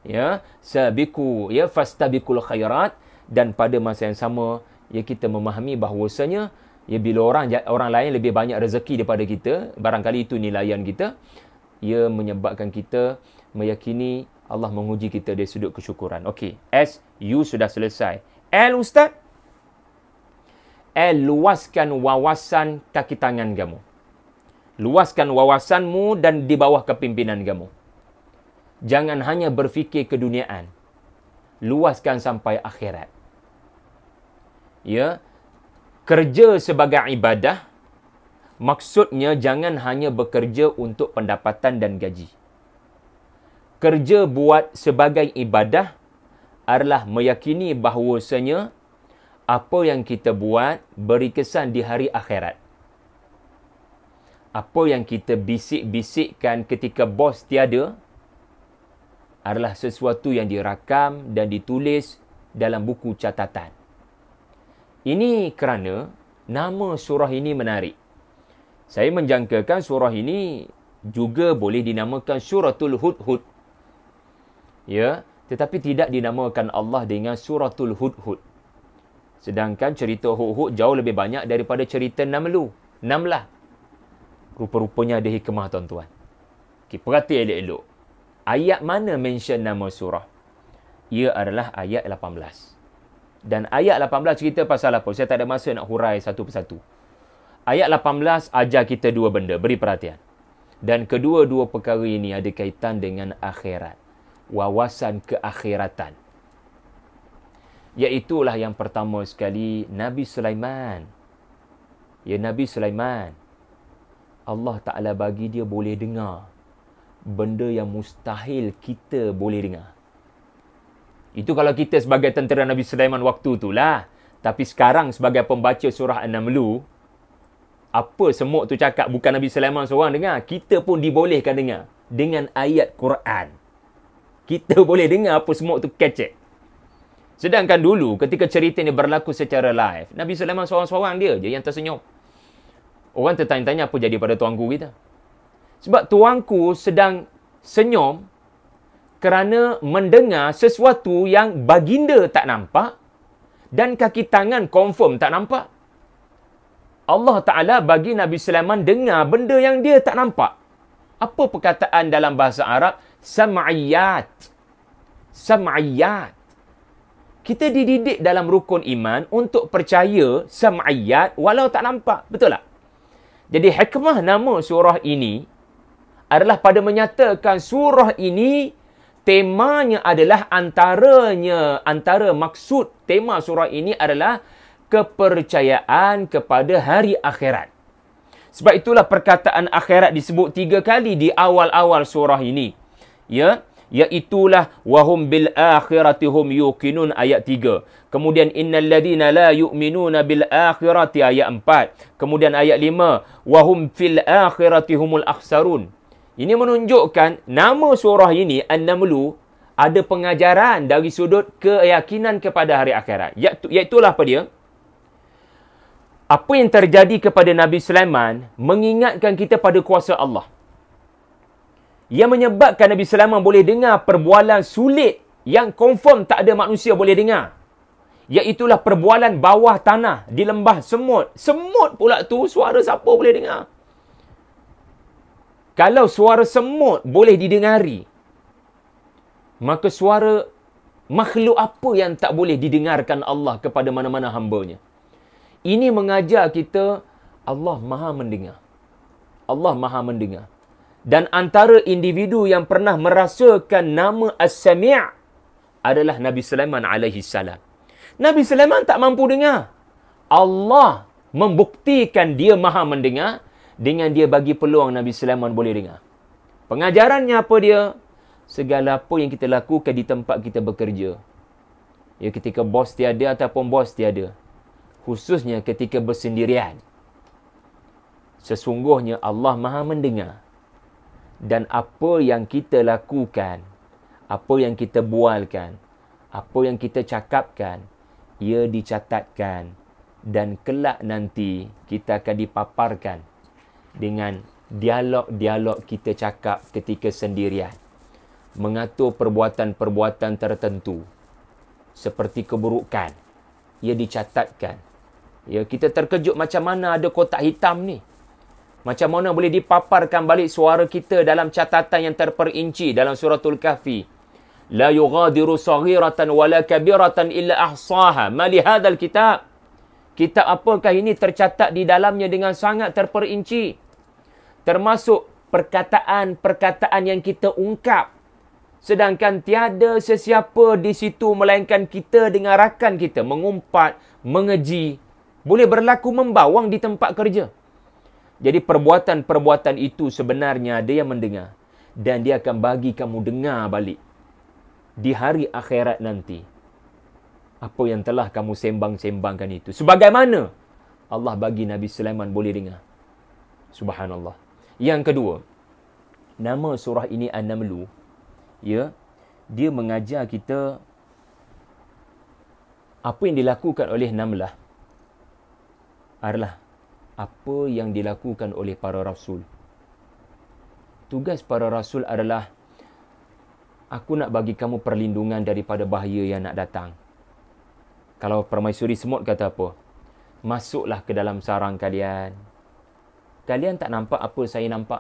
Ya, sabiku, ya, fastabiqul khairat. Dan pada masa yang sama, ya, kita memahami bahawasanya, ya, bila orang lain lebih banyak rezeki daripada kita, barangkali itu nilaian kita, ia menyebabkan kita meyakini Allah menguji kita dari sudut kesyukuran. Okey, S, U sudah selesai. L, Ustaz? L, luaskan wawasan kaki tangan kamu. Luaskan wawasanmu dan di bawah kepimpinan kamu. Jangan hanya berfikir keduniaan. Luaskan sampai akhirat. Ya, kerja sebagai ibadah, maksudnya jangan hanya bekerja untuk pendapatan dan gaji. Kerja buat sebagai ibadah adalah meyakini bahawasanya apa yang kita buat beri kesan di hari akhirat. Apa yang kita bisik-bisikkan ketika bos tiada adalah sesuatu yang dirakam dan ditulis dalam buku catatan. Ini kerana nama surah ini menarik. Saya menjangkakan surah ini juga boleh dinamakan Suratul Hudhud. Ya, tetapi tidak dinamakan Allah dengan Suratul Hudhud. Sedangkan cerita Hudhud jauh lebih banyak daripada cerita Namlah. Rupa-rupanya ada hikmah, tuan-tuan. Okay, perhati elok-elok. Ayat mana mention nama surah? Ia adalah ayat 18. Dan ayat 18 cerita pasal apa? Saya tak ada masa nak hurai satu persatu. Ayat 18 ajar kita dua benda. Beri perhatian. Dan kedua-dua perkara ini ada kaitan dengan akhirat. Wawasan keakhiratan. Iaitulah yang pertama sekali, Nabi Sulaiman. Ya, Nabi Sulaiman. Allah Ta'ala bagi dia boleh dengar benda yang mustahil kita boleh dengar. Itu kalau kita sebagai tentera Nabi Sulaiman waktu itulah. Tapi sekarang sebagai pembaca surah An-Naml, apa semut tu cakap bukan Nabi Sulaiman seorang dengar. Kita pun dibolehkan dengar. Dengan ayat Quran. Kita boleh dengar apa semut tu kecek. Sedangkan dulu ketika cerita ni berlaku secara live, Nabi Sulaiman seorang-seorang dia je yang tersenyum. Orang tertanya-tanya apa jadi pada tuanku kita. Sebab tuanku sedang senyum kerana mendengar sesuatu yang baginda tak nampak dan kaki tangan confirm tak nampak. Allah Ta'ala bagi Nabi Sulaiman dengar benda yang dia tak nampak. Apa perkataan dalam bahasa Arab? Sam'iyat. Sam'iyat. Kita dididik dalam rukun iman untuk percaya sam'iyat walau tak nampak. Betul tak? Jadi hikmah nama surah ini adalah pada menyatakan surah ini temanya adalah antara maksud tema surah ini adalah kepercayaan kepada hari akhirat. Sebab itulah perkataan akhirat disebut 3 kali di awal-awal surah ini. Ya, iaitulah wahum bil akhirati hum yuqinun ayat 3. Kemudian innal ladina la yu'minuna bil akhirati ayat 4. Kemudian ayat 5 wahum fil akhirati humul akhsarun. Ini menunjukkan nama surah ini An-Naml ada pengajaran dari sudut keyakinan kepada hari akhirat. Iaitulah apa dia? Apa yang terjadi kepada Nabi Sulaiman mengingatkan kita pada kuasa Allah. Yang menyebabkan Nabi Sulaiman boleh dengar perbualan sulit yang confirm tak ada manusia boleh dengar. Iaitulah perbualan bawah tanah di lembah semut. Semut pula tu suara siapa boleh dengar? Kalau suara semut boleh didengari, maka suara makhluk apa yang tak boleh didengarkan Allah kepada mana-mana hamba-Nya? Ini mengajar kita Allah Maha mendengar. Allah Maha mendengar. Dan antara individu yang pernah merasakan nama As-Sami' adalah Nabi Sulaiman alaihi salam. Nabi Sulaiman tak mampu dengar. Allah membuktikan dia maha mendengar dengan dia bagi peluang Nabi Sulaiman boleh dengar. Pengajarannya apa dia? Segala apa yang kita lakukan di tempat kita bekerja. Ya, ketika bos tiada ataupun bos tiada. Khususnya ketika bersendirian. Sesungguhnya Allah maha mendengar. Dan apa yang kita lakukan, apa yang kita bualkan, apa yang kita cakapkan, ia dicatatkan. Dan kelak nanti kita akan dipaparkan dengan dialog-dialog kita cakap ketika sendirian. Mengatur perbuatan-perbuatan tertentu. Seperti keburukan. Ia dicatatkan. Ya, kita terkejut macam mana ada kotak hitam ni. Macam mana boleh dipaparkan balik suara kita dalam catatan yang terperinci dalam suratul Kahfi. La yughadiru saghiratan wala kabiratan illa ahsaha. Ma li hadzal kitab. Kitab apakah ini tercatat di dalamnya dengan sangat terperinci. Termasuk perkataan-perkataan yang kita ungkap. Sedangkan tiada sesiapa di situ melainkan kita dengan rakan kita mengumpat, mengeji. Boleh berlaku membawang di tempat kerja. Jadi perbuatan-perbuatan itu sebenarnya ada yang mendengar. Dan dia akan bagi kamu dengar balik. Di hari akhirat nanti. Apa yang telah kamu sembang-sembangkan itu. Sebagaimana Allah bagi Nabi Sulaiman boleh dengar. Subhanallah. Yang kedua. Nama surah ini An-Namlu. Ya, dia mengajar kita apa yang dilakukan oleh Namlah adalah apa yang dilakukan oleh para rasul. Tugas para rasul adalah aku nak bagi kamu perlindungan daripada bahaya yang nak datang. Kalau permaisuri semut kata apa? Masuklah ke dalam sarang kalian. Kalian tak nampak apa saya nampak.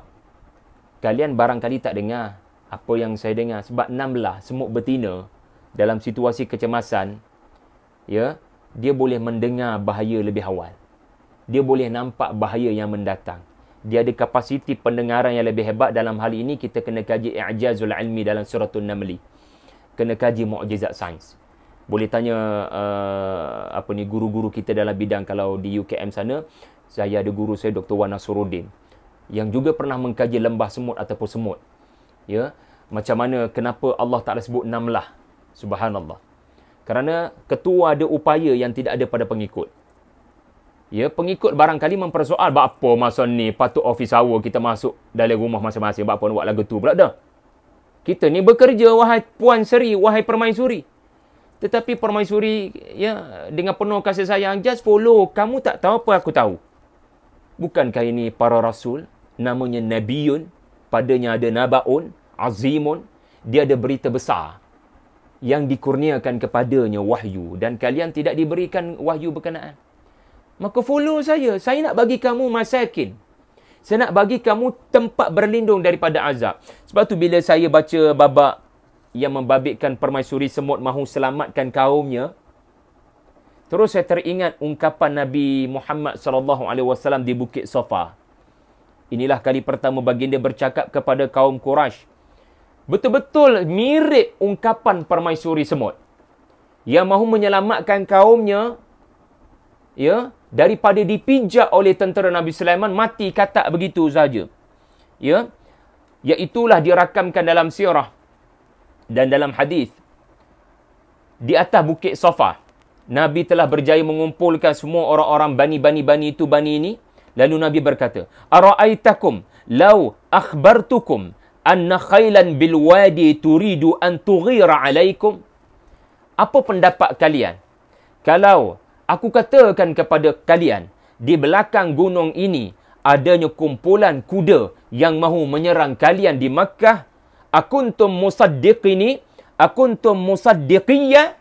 Kalian barangkali tak dengar apa yang saya dengar. Sebab Namlah, semut betina, dalam situasi kecemasan, ya, dia boleh mendengar bahaya lebih awal. Dia boleh nampak bahaya yang mendatang. Dia ada kapasiti pendengaran yang lebih hebat. Dalam hal ini, kita kena kaji i'jazul ilmi dalam suratul Namli. Kena kaji mukjizat sains. Boleh tanya guru-guru kita dalam bidang. Kalau di UKM sana, saya ada guru saya, Dr. Wan Nasruddin, yang juga pernah mengkaji lembah semut ataupun semut. Ya, macam mana, kenapa Allah Ta'ala sebut Namlah? Subhanallah. Kerana ketua ada upaya yang tidak ada pada pengikut. Ya, pengikut barangkali mempersoal, apa masa ni patut office hour kita masuk dalam rumah masing-masing, apa nak buat lagu tu pula dah. Kita ni bekerja, wahai Puan Seri, wahai Permaisuri. Tetapi Permaisuri, ya, dengan penuh kasih sayang, just follow. Kamu tak tahu apa aku tahu. Bukankah ini para rasul? Namanya Nabiyun. Padanya ada Nabaun, Azimun. Dia ada berita besar yang dikurniakan kepadanya wahyu. Dan kalian tidak diberikan wahyu berkenaan. Maka follow saya. Saya nak bagi kamu masakin. Saya nak bagi kamu tempat berlindung daripada azab. Sebab tu bila saya baca babak yang membabitkan permaisuri semut mahu selamatkan kaumnya, terus saya teringat ungkapan Nabi Muhammad SAW di Bukit Safa. Inilah kali pertama baginda bercakap kepada kaum Quraisy. Betul-betul mirip ungkapan permaisuri semut. Yang mahu menyelamatkan kaumnya, ya, daripada dipijak oleh tentera Nabi Sulaiman, mati katak begitu saja. Ya, iaitulah dirakamkan dalam sirah dan dalam hadis. Di atas Bukit Safa, Nabi telah berjaya mengumpulkan semua orang-orang bani itu, bani ini. Lalu Nabi berkata, Ara'aitakum law akhbartukum anna khailan bil wadi turidu an tughira alaikum. Apa pendapat kalian kalau aku katakan kepada kalian di belakang gunung ini adanya kumpulan kuda yang mahu menyerang kalian di Makkah? Akuntum musaddiqini? Akuntum musaddiqiyya?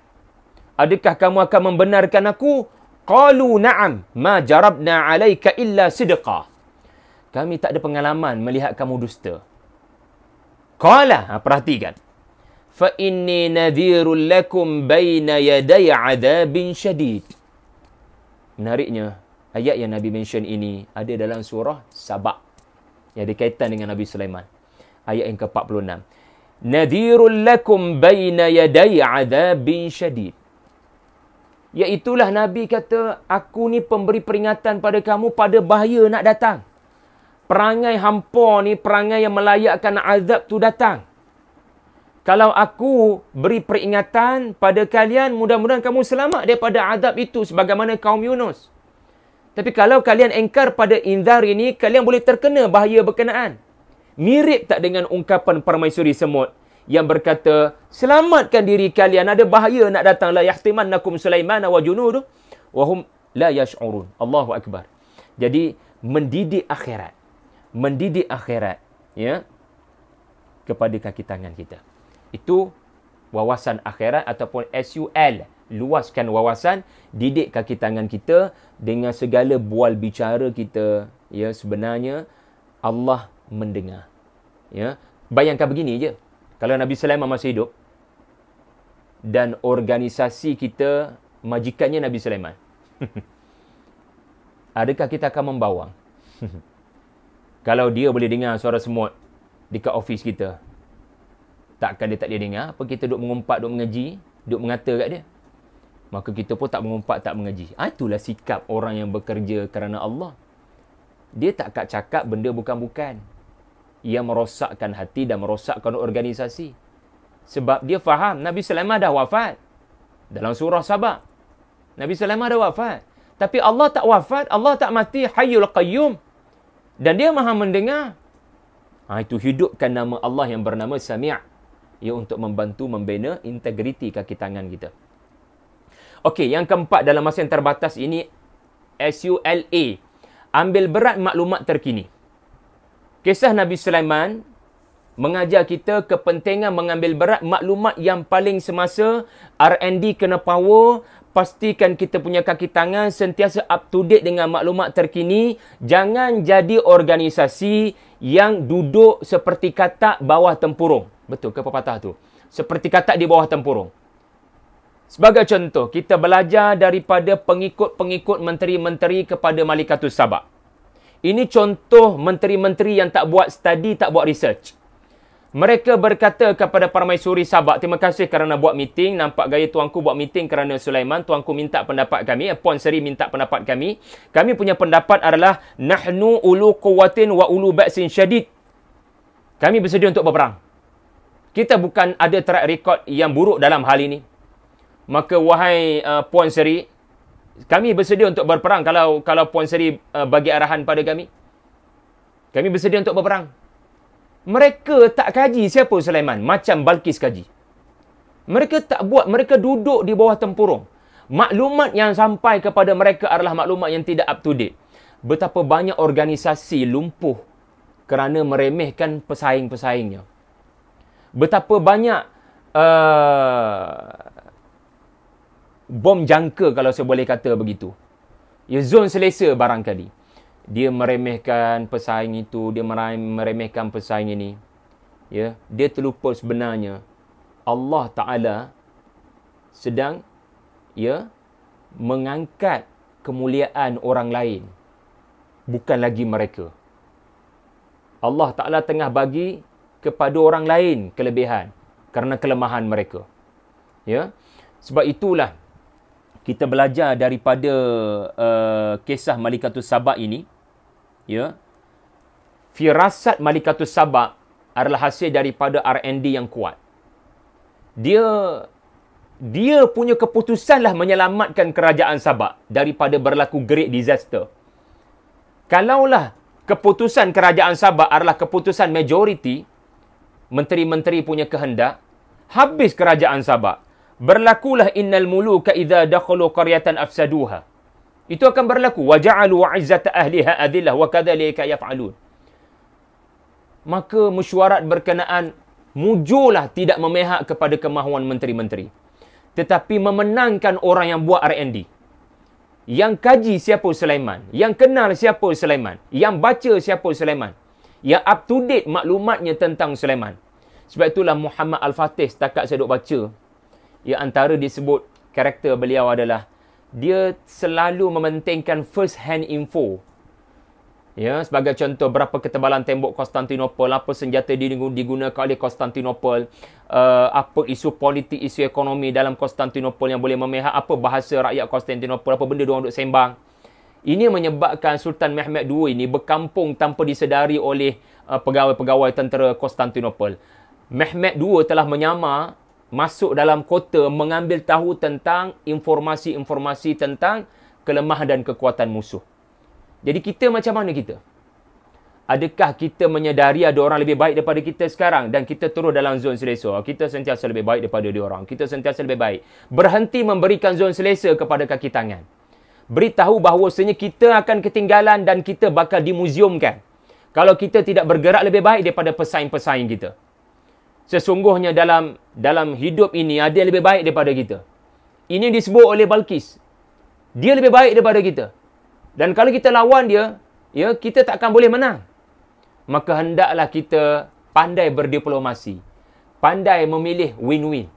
Adakah kamu akan membenarkan aku? Qalu na'am, ma jarabna 'alaika illa sidqa. Kami tak ada pengalaman melihat kamu dusta. Qala, perhatikan. Fa inni nadhirul lakum baina yaday 'adzabin syadid. Menariknya, ayat yang Nabi mention ini ada dalam surah Sabah yang ada kaitan dengan Nabi Sulaiman. Ayat yang ke-46. Nadhirul lakum baina yaday 'adzabin syadid. Iaitulah Nabi kata, aku ni pemberi peringatan pada kamu pada bahaya nak datang. Perangai hampa ni, perangai yang melayakkan azab tu datang. Kalau aku beri peringatan pada kalian, mudah-mudahan kamu selamat daripada azab itu sebagaimana kaum Yunus. Tapi kalau kalian engkar pada inzar ini, kalian boleh terkena bahaya berkenaan. Mirip tak dengan ungkapan permaisuri semut yang berkata, selamatkan diri kalian, ada bahaya nak datang. La yahtimannakum Sulaiman wa junuduh wa hum la yash'urun. Allahu akbar. Jadi mendidik akhirat. Mendidik akhirat, ya, kepada kaki tangan kita. Itu wawasan akhirat ataupun SUL. Luaskan wawasan, didik kaki tangan kita dengan segala bual bicara kita. Ya, sebenarnya Allah mendengar. Ya, bayangkan begini je. Kalau Nabi Sulaiman masih hidup dan organisasi kita majikannya Nabi Sulaiman, adakah kita akan membawang? Kalau dia boleh dengar suara semut dekat office kita, takkan dia tak boleh dengar? Apa kita duk mengumpat, duk mengaji, duk mengata kat dia? Maka kita pun tak mengumpat, tak mengaji. Itulah sikap orang yang bekerja kerana Allah. Dia tak kat cakap benda bukan-bukan. Ia merosakkan hati dan merosakkan organisasi. Sebab dia faham Nabi Sulaiman dah wafat. Dalam surah Sabah, Nabi Sulaiman dah wafat. Tapi Allah tak wafat, Allah tak mati, Hayyul Qayyum. Dan dia maha mendengar. Itu hidupkan nama Allah yang bernama Sami'. Ya, untuk membantu membina integriti kaki tangan kita. Okey, yang keempat dalam masa yang terbatas ini, SULA. Ambil berat maklumat terkini. Kisah Nabi Sulaiman mengajar kita kepentingan mengambil berat maklumat yang paling semasa. R&D kena power. Pastikan kita punya kaki tangan sentiasa up to date dengan maklumat terkini. Jangan jadi organisasi yang duduk seperti katak bawah tempurung. Betul ke pepatah tu? Seperti katak di bawah tempurung. Sebagai contoh, kita belajar daripada pengikut-pengikut menteri-menteri kepada Malikatus Sabak. Ini contoh menteri-menteri yang tak buat study, tak buat research. Mereka berkata kepada Permaisuri Sabak, terima kasih kerana buat meeting. Nampak gaya tuanku buat meeting kerana Sulaiman. Tuanku minta pendapat kami. Puan Seri minta pendapat kami. Kami punya pendapat adalah nahnu ulu quwwatin wa ulu ba'sin syadid. Kami bersedia untuk berperang. Kita bukan ada track record yang buruk dalam hal ini. Maka wahai Puan Seri, kami bersedia untuk berperang kalau Puan Seri bagi arahan pada kami. Kami bersedia untuk berperang. Mereka tak kaji siapa Sulaiman macam Balkis kaji. Mereka tak buat, mereka duduk di bawah tempurung. Maklumat yang sampai kepada mereka adalah maklumat yang tidak up to date. Betapa banyak organisasi lumpuh kerana meremehkan pesaing-pesaingnya. Betapa banyak bom jangka, kalau saya boleh kata begitu. Ya, zon selesa barangkali. Dia meremehkan pesaing itu, dia meremehkan pesaing ini. Ya, dia terlupa sebenarnya Allah Ta'ala sedang mengangkat kemuliaan orang lain, bukan lagi mereka. Allah Ta'ala tengah bagi kepada orang lain kelebihan kerana kelemahan mereka. Ya, sebab itulah kita belajar daripada kisah Malikatus Sabak ini. Ya, firasat Malikatus Sabak adalah hasil daripada R&D yang kuat. Dia punya keputusanlah menyelamatkan kerajaan Sabak daripada berlaku great disaster. Kalaulah keputusan kerajaan Sabak adalah keputusan majoriti, menteri-menteri punya kehendak, habis kerajaan Sabak. Berlakulah innal muluka idza dakhalu qaryatan afsaduha. Itu akan berlaku. وَجَعَلُوا وَعِزَّةَ أَهْلِهَا أَذِلَّةً وَكَذَلِكَ يَفْعَلُونَ. Maka mesyuarat berkenaan mujurlah tidak memihak kepada kemahuan menteri-menteri, tetapi memenangkan orang yang buat R&D, yang kaji siapa Sulaiman, yang kenal siapa Sulaiman, yang baca siapa Sulaiman, yang up to date maklumatnya tentang Sulaiman. Sebab itulah Muhammad Al-Fatih, setakat saya duk baca, yang antara disebut karakter beliau adalah dia selalu mementingkan first hand info. Ya, sebagai contoh, berapa ketebalan tembok Konstantinopel, apa senjata digunakan oleh Konstantinopel, apa isu politik, isu ekonomi dalam Konstantinopel yang boleh memihak, apa bahasa rakyat Konstantinopel, apa benda diorang duk sembang. Ini menyebabkan Sultan Mehmed II ini berkampung tanpa disedari oleh pegawai-pegawai tentera Konstantinopel. Mehmed II telah menyamar masuk dalam kota mengambil tahu tentang informasi-informasi tentang kelemahan dan kekuatan musuh. Jadi kita macam mana kita? Adakah kita menyedari ada orang lebih baik daripada kita sekarang dan kita terus dalam zon selesa? Kita sentiasa lebih baik daripada dia orang. Kita sentiasa lebih baik. Berhenti memberikan zon selesa kepada kaki tangan. Beritahu bahawasanya kita akan ketinggalan dan kita bakal dimuziumkan kalau kita tidak bergerak lebih baik daripada pesaing-pesaing kita. Sesungguhnya dalam hidup ini ada yang lebih baik daripada kita. Ini disebut oleh Balqis. Dia lebih baik daripada kita. Dan kalau kita lawan dia, ya, kita tak akan boleh menang. Maka hendaklah kita pandai berdiplomasi. Pandai memilih win-win.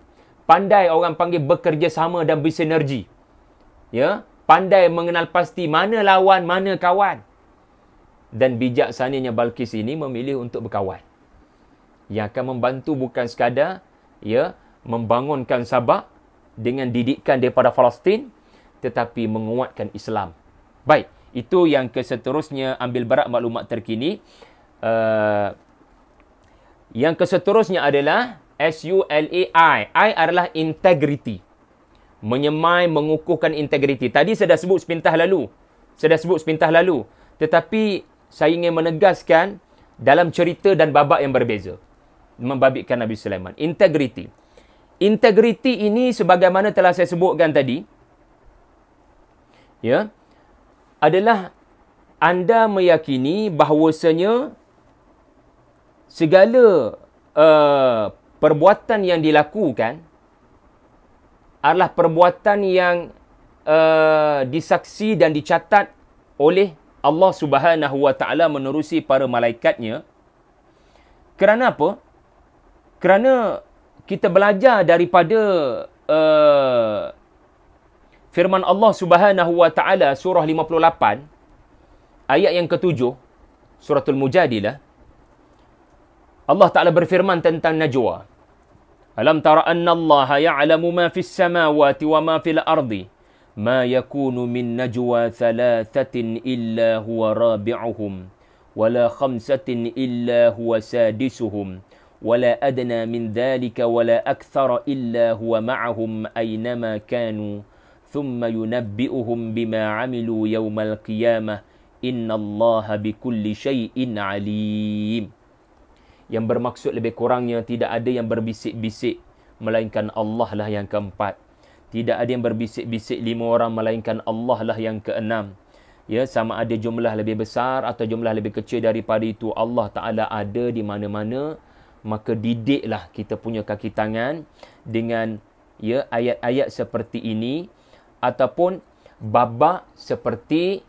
Pandai orang panggil bekerjasama dan bersinergi. Ya, pandai mengenal pasti mana lawan, mana kawan. Dan bijaksananya Balqis ini memilih untuk berkawan. Yang akan membantu bukan sekadar ya membangunkan Sabah dengan didikan daripada Palestin, tetapi menguatkan Islam. Baik, itu yang keseterusnya ambil barat maklumat terkini. Yang keseterusnya adalah SULAI. I adalah integrity. Menyemai, mengukuhkan integriti. Tadi saya dah sebut sepintah lalu. Tetapi saya ingin menegaskan dalam cerita dan babak yang berbeza. Membabitkan Nabi Sulaiman. Integriti. Integriti ini sebagaimana telah saya sebutkan tadi, ya, adalah anda meyakini bahawasanya segala perbuatan yang dilakukan adalah perbuatan yang disaksi dan dicatat oleh Allah Subhanahu Wa Taala menerusi para malaikatnya. Kerana apa? Kerana kita belajar daripada firman Allah Subhanahu Wa Taala surah 58 ayat yang ke-7 suratul Mujadilah. Allah Taala berfirman tentang najwa. Alam tara anna Allah ya'lamu ma fis samawati wa ma fil ardi ma yakunu min najwa thalathatin illa huwa rabi'uhum wala khamsatin illa huwa sadisuhum wala adna min dhalika wala akthara illa huwa ma'ahum aynama kanu thumma yunabbi'uhum bima 'amilu yawmal qiyamah innallaha bikulli syai'in 'alim. Yang bermaksud lebih kurangnya tidak ada yang berbisik-bisik melainkan Allah lah yang keempat. Tidak ada yang berbisik-bisik 5 orang melainkan Allah lah yang keenam. Ya, sama ada jumlah lebih besar atau jumlah lebih kecil daripada itu, Allah Ta'ala ada di mana-mana. Maka didiklah kita punya kaki tangan dengan ya ayat-ayat seperti ini ataupun babak seperti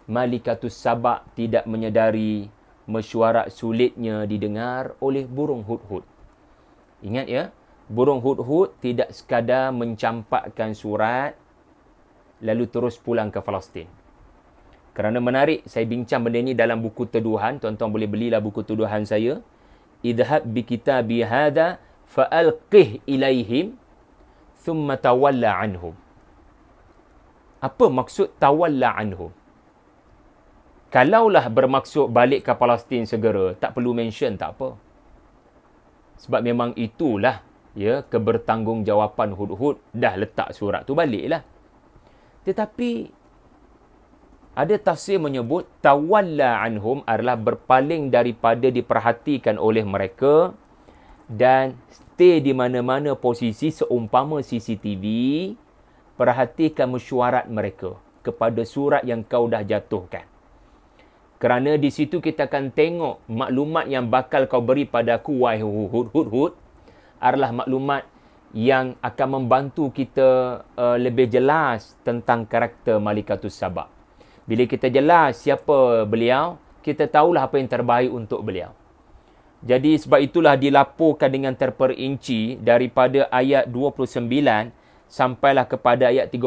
Malikatus Sabak tidak menyedari mesyuarat sulitnya didengar oleh burung hudhud. Ingat ya, burung hudhud tidak sekadar mencampakkan surat lalu terus pulang ke Palestin. Kerana menarik, saya bincang benda ini dalam buku teduhan. Tuan-tuan boleh belilah buku teduhan saya. Idhab bi kitabi hadha fa'alqih ilaihim thumma tawalla anhum. Apa maksud tawalla anhum? Kalaulah bermaksud balik ke Palestin segera, tak perlu mention, tak apa. Sebab memang itulah ya kebertanggungjawatan hudhud, dah letak surat tu baliklah. Tetapi ada tafsir menyebut tawalla anhum adalah berpaling daripada diperhatikan oleh mereka dan stay di mana-mana posisi seumpama CCTV, perhatikan mesyuarat mereka kepada surat yang kau dah jatuhkan. Kerana di situ kita akan tengok maklumat yang bakal kau beri pada aku, wahai hudhud, adalah maklumat yang akan membantu kita lebih jelas tentang karakter Malikatus Sabak. Bila kita jelas siapa beliau, kita tahulah apa yang terbaik untuk beliau. Jadi sebab itulah dilaporkan dengan terperinci daripada ayat 29 sampailah kepada ayat 35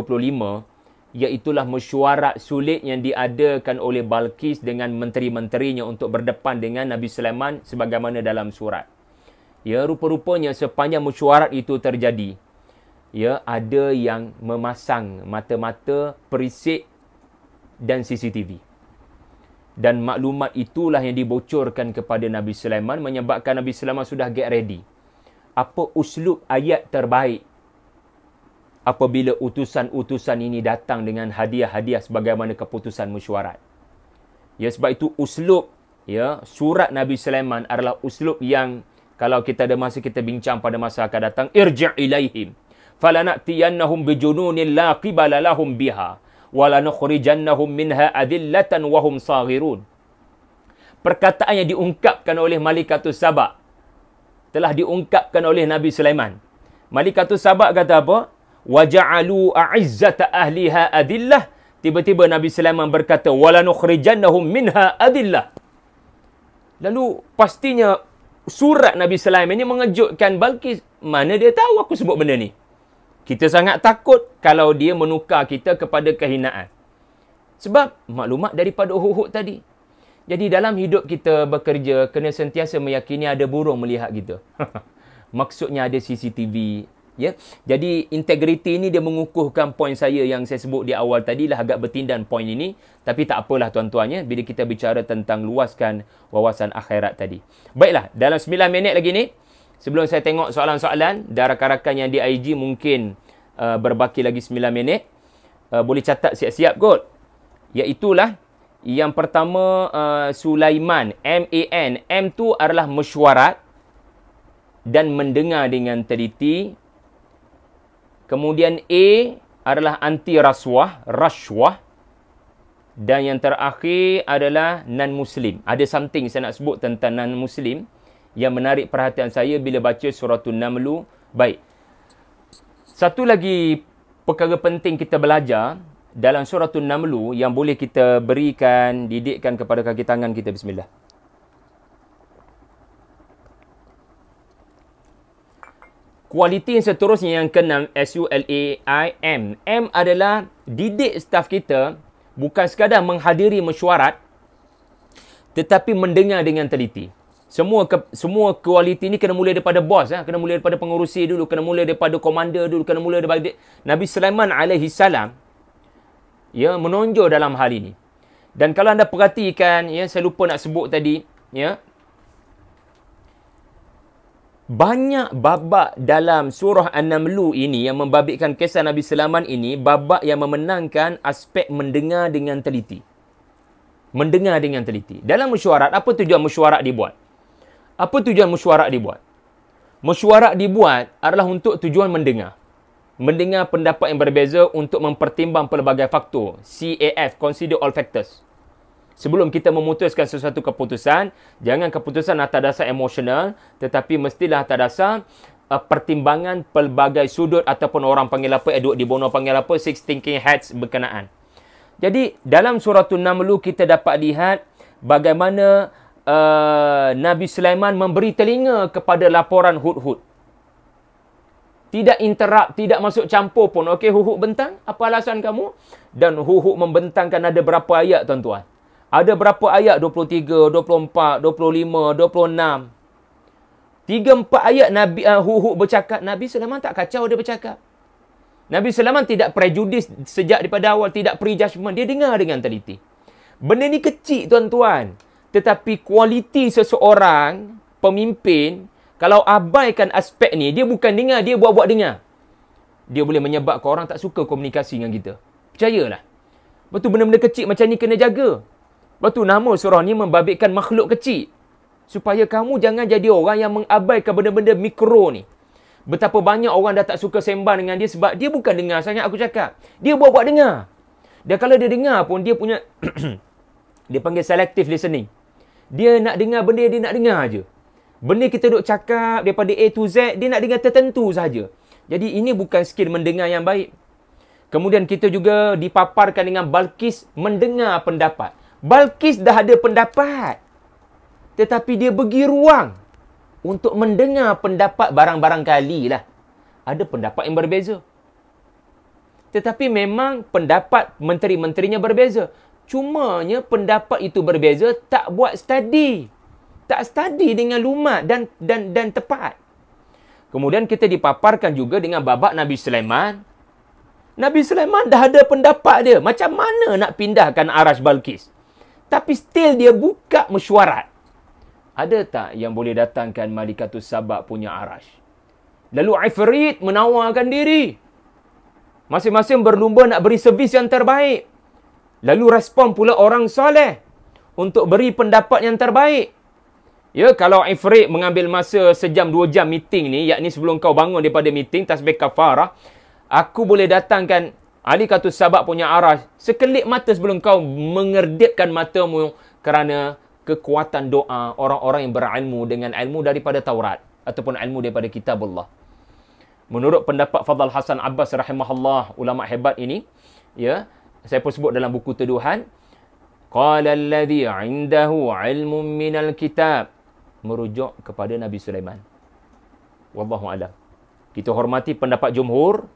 iaitulah mesyuarat sulit yang diadakan oleh Balqis dengan menteri-menterinya untuk berdepan dengan Nabi Sulaiman sebagaimana dalam surat. Ya, rupa-rupanya sepanjang mesyuarat itu terjadi, ya, ada yang memasang mata-mata, perisik dan CCTV. Dan maklumat itulah yang dibocorkan kepada Nabi Sulaiman menyebabkan Nabi Sulaiman sudah get ready. Apa uslub ayat terbaik apabila utusan-utusan ini datang dengan hadiah-hadiah sebagaimana keputusan mesyuarat. Ya, sebab itu uslub, ya, surat Nabi Sulaiman adalah uslub yang kalau kita ada masa kita bincang pada masa akan datang, irji' ilaihim falanatiyannahum bijununin la qibala lahum biha walanukhrijannahum minha adillatan wa hum saghirun. Perkataan yang diungkapkan oleh Malikatus Saba telah diungkapkan oleh Nabi Sulaiman. Malikatus Saba kata apa? Waja'alu a'izzata ahliha adillah. Tiba-tiba Nabi Sulaiman berkata, walanukhrijannahum minha adillah. Lalu pastinya surat Nabi Sulaiman ini mengejutkan Balqis. Mana dia tahu aku sebut benda ni? Kita sangat takut kalau dia menukar kita kepada kehinaan. Sebab maklumat daripada uhud tadi. Jadi dalam hidup kita bekerja, kena sentiasa meyakini ada burung melihat kita. Maksudnya ada CCTV. Ya, jadi integriti ini dia mengukuhkan poin saya yang saya sebut di awal tadi lah, agak bertindan poin ini. Tapi tak apalah tuan-tuannya, bila kita bicara tentang luaskan wawasan akhirat tadi. Baiklah, dalam 9 minit lagi ni, sebelum saya tengok soalan-soalan, dan rakan-rakan yang di IG mungkin berbaki lagi 9 minit. Boleh catat siap-siap kot. Iaitulah, yang pertama Sulaiman, M-A-N. M tu adalah mesyuarat dan mendengar dengan teliti. Kemudian A adalah anti rasuah, rasyuah. Dan yang terakhir adalah non-Muslim. Ada something saya nak sebut tentang non-Muslim yang menarik perhatian saya bila baca suratul Naml. Baik. Satu lagi perkara penting kita belajar dalam suratul Naml yang boleh kita berikan, didikkan kepada kaki tangan kita. Bismillah. Kualiti yang seterusnya yang keenam, S-U-L-A-I-M. M adalah didik staf kita bukan sekadar menghadiri mesyuarat tetapi mendengar dengan teliti. Semua kualiti ni kena mula daripada bos, kena mula daripada pengurusi dulu, kena mula daripada komander dulu, kena mula daripada Nabi Sulaiman alaihi salam, ya, menonjol dalam hal ini. Dan kalau anda perhatikan, ya, saya lupa nak sebut tadi, ya, banyak babak dalam surah An-Naml ini yang membabitkan kisah Nabi Sulaiman ini, babak yang memenangkan aspek mendengar dengan teliti. Mendengar dengan teliti. Dalam mesyuarat, apa tujuan mesyuarat dibuat? Apa tujuan mesyuarat dibuat? Mesyuarat dibuat adalah untuk tujuan mendengar. Mendengar pendapat yang berbeza untuk mempertimbang pelbagai faktor. CAF, consider all factors. Sebelum kita memutuskan sesuatu keputusan, jangan keputusan atas dasar emosional, tetapi mestilah atas dasar pertimbangan pelbagai sudut ataupun orang panggil apa, Edward Di Bono panggil apa, six thinking hats berkenaan. Jadi, dalam suratul Naml kita dapat lihat bagaimana Nabi Sulaiman memberi telinga kepada laporan Hudhud. Tidak interrupt, tidak masuk campur pun. Okey, Hudhud bentang, apa alasan kamu? Dan Hudhud membentangkan ada berapa ayat, tuan-tuan? Ada berapa ayat? 23, 24, 25, 26. 3-4 ayat Nabi Hudhud bercakap. Nabi Sulaiman tak kacau dia bercakap. Nabi Sulaiman tidak prejudis sejak daripada awal, tidak prejudgment. Dia dengar dengan teliti. Benda ni kecil, tuan-tuan. Tetapi kualiti seseorang, pemimpin, kalau abaikan aspek ni, dia bukan dengar, dia buat-buat dengar. Dia boleh menyebabkan orang tak suka komunikasi dengan kita. Percayalah. Lepas tu benda-benda kecil macam ni kena jaga. Lepas tu nama surah ni membabitkan makhluk kecil. Supaya kamu jangan jadi orang yang mengabaikan benda-benda mikro ni. Betapa banyak orang dah tak suka sembang dengan dia sebab dia bukan dengar sangat aku cakap. Dia buat-buat dengar. Dan kalau dia dengar pun dia punya dia panggil selective listening. Dia nak dengar benda dia nak dengar je. Benda kita duk cakap daripada A to Z, dia nak dengar tertentu saja. Jadi ini bukan skill mendengar yang baik. Kemudian kita juga dipaparkan dengan Balqis mendengar pendapat. Balqis dah ada pendapat. Tetapi dia bagi ruang untuk mendengar pendapat barang-barang kali lah. Ada pendapat yang berbeza. Tetapi memang pendapat menteri-menterinya berbeza. Cumanya pendapat itu berbeza tak buat study. Tak study dengan lumat dan tepat. Kemudian kita dipaparkan juga dengan babak Nabi Sulaiman. Nabi Sulaiman dah ada pendapat dia. Macam mana nak pindahkan Arash Balqis? Tapi still dia buka mesyuarat. Ada tak yang boleh datangkan Malikatus Saba punya Arash? Lalu Ifrit menawarkan diri. Masing-masing berlumba nak beri servis yang terbaik. Lalu respon pula orang soleh untuk beri pendapat yang terbaik. Ya, kalau Ifrit mengambil masa sejam, 2 jam meeting ni, yakni sebelum kau bangun daripada meeting, tasbih kafarah, aku boleh datangkan Malikatus Saba punya Arash sekelip mata sebelum kau mengerdipkan matamu kerana kekuatan doa orang-orang yang berilmu dengan ilmu daripada Taurat ataupun ilmu daripada Kitabullah. Menurut pendapat Fadhal Hasan Abbas rahimahullah, ulama hebat ini, ya, saya pun sebut dalam buku Teduhan, qala alladhi 'indahu 'ilmun minal kitab, merujuk kepada Nabi Sulaiman. Wallahu a'lam. Kita hormati pendapat jumhur,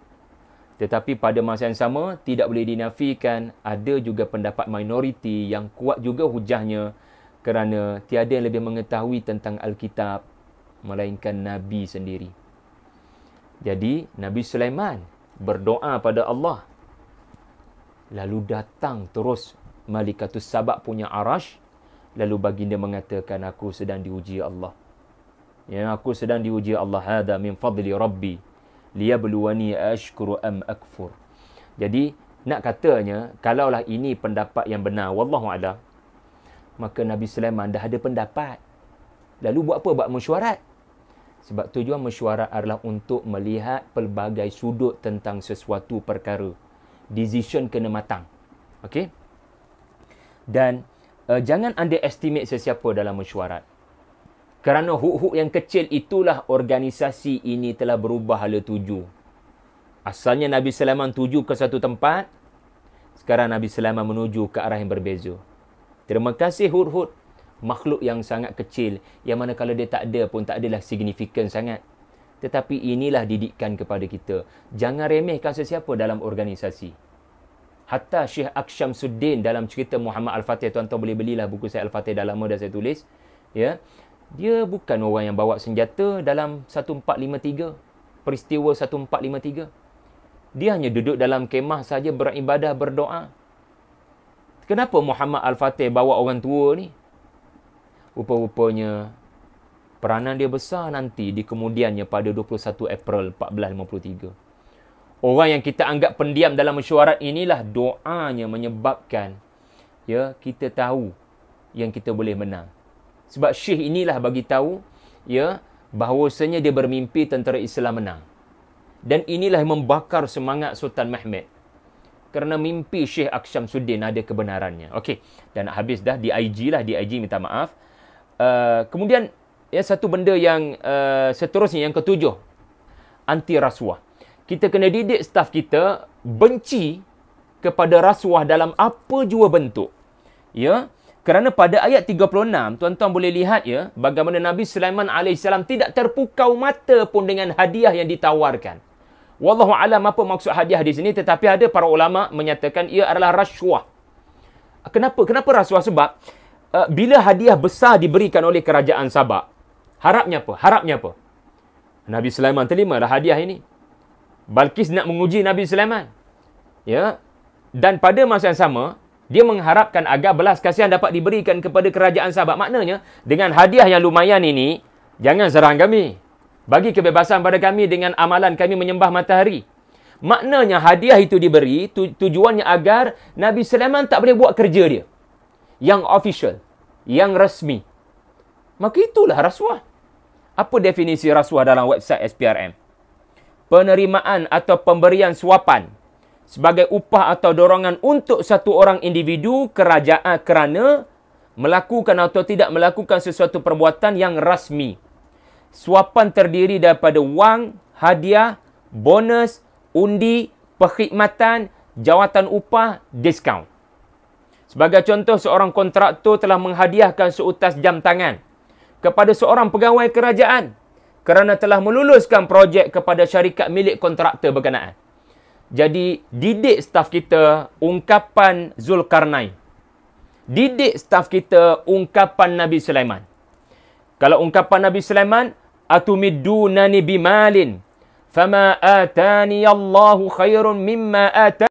tetapi pada masa yang sama tidak boleh dinafikan ada juga pendapat minoriti yang kuat juga hujahnya, kerana tiada yang lebih mengetahui tentang Alkitab melainkan Nabi sendiri. Jadi Nabi Sulaiman berdoa pada Allah. Lalu datang terus Malikatus Saba punya Arash. Lalu baginda mengatakan, aku sedang diuji Allah. Ya, aku sedang diuji Allah. Hada min fadli Rabbi liyabluwani ashkuru am akfur. Jadi nak katanya, kalaulah ini pendapat yang benar, wallahu a'lam, maka Nabi Sulaiman dah ada pendapat. Lalu buat apa? Buat mesyuarat. Sebab tujuan mesyuarat adalah untuk melihat pelbagai sudut tentang sesuatu perkara. Decision kena matang. Okey? Dan jangan underestimate sesiapa dalam mesyuarat. Kerana huk-huk yang kecil itulah organisasi ini telah berubah hala tuju. Asalnya Nabi Sulaiman tuju ke satu tempat. Sekarang Nabi Sulaiman menuju ke arah yang berbeza. Terima kasih Hud-Hud, makhluk yang sangat kecil, yang mana kalau dia tak ada pun tak adalah signifikan sangat. Tetapi inilah didikan kepada kita. Jangan remehkan sesiapa dalam organisasi. Hatta Syekh Aksyamsuddin dalam cerita Muhammad Al-Fatih, tuan-tuan boleh belilah buku saya Al-Fatih, dah lama dah saya tulis. Ya, dia bukan orang yang bawa senjata dalam 1453, peristiwa 1453. Dia hanya duduk dalam kemah saja beribadah, berdoa. Kenapa Muhammad Al-Fatih bawa orang tua ni? Rupa-rupanya peranan dia besar nanti di kemudiannya pada 21 April 1453. Orang yang kita anggap pendiam dalam mesyuarat inilah doanya menyebabkan, ya, kita tahu yang kita boleh menang. Sebab Syekh inilah bagi tahu, ya, bahawasanya dia bermimpi tentera Islam menang. Dan inilah yang membakar semangat Sultan Mehmed. Kerana mimpi Syekh Aksyamsuddin ada kebenarannya. Okey, dan nak habis dah di IG lah, di IG minta maaf. Kemudian ya, satu benda yang seterusnya, yang ketujuh, anti rasuah. Kita kena didik staf kita benci kepada rasuah dalam apa jua bentuk. Ya, kerana pada ayat 36, tuan-tuan boleh lihat, ya, bagaimana Nabi Sulaiman AS tidak terpukau mata pun dengan hadiah yang ditawarkan. Wallahu alam apa maksud hadiah di sini, tetapi ada para ulama menyatakan ia adalah rasuah. Kenapa? Kenapa rasuah? Sebab bila hadiah besar diberikan oleh kerajaan Sabak, harapnya apa? Harapnya apa? Nabi Sulaiman terimalah hadiah ini. Balqis nak menguji Nabi Sulaiman. Ya. Dan pada masa yang sama, dia mengharapkan agar belas kasihan dapat diberikan kepada kerajaan Sabak. Maknanya, dengan hadiah yang lumayan ini, jangan serang kami. Bagi kebebasan pada kami dengan amalan kami menyembah matahari. Maknanya hadiah itu diberi, tujuannya agar Nabi Sulaiman tak boleh buat kerja dia. Yang official, yang resmi. Maka itulah rasuah. Apa definisi rasuah dalam website SPRM? Penerimaan atau pemberian suapan sebagai upah atau dorongan untuk satu orang individu kerajaan kerana melakukan atau tidak melakukan sesuatu perbuatan yang rasmi. Suapan terdiri daripada wang, hadiah, bonus, undi, perkhidmatan, jawatan upah, diskaun. Sebagai contoh, seorang kontraktor telah menghadiahkan seutas jam tangan kepada seorang pegawai kerajaan kerana telah meluluskan projek kepada syarikat milik kontraktor berkenaan. Jadi, didik staf kita ungkapan Zulkarnain. Didik staf kita ungkapan Nabi Sulaiman. Kalau ungkapan Nabi Sulaiman, atumiddunani bimalin, fama atani Allahu khairun mimma atani.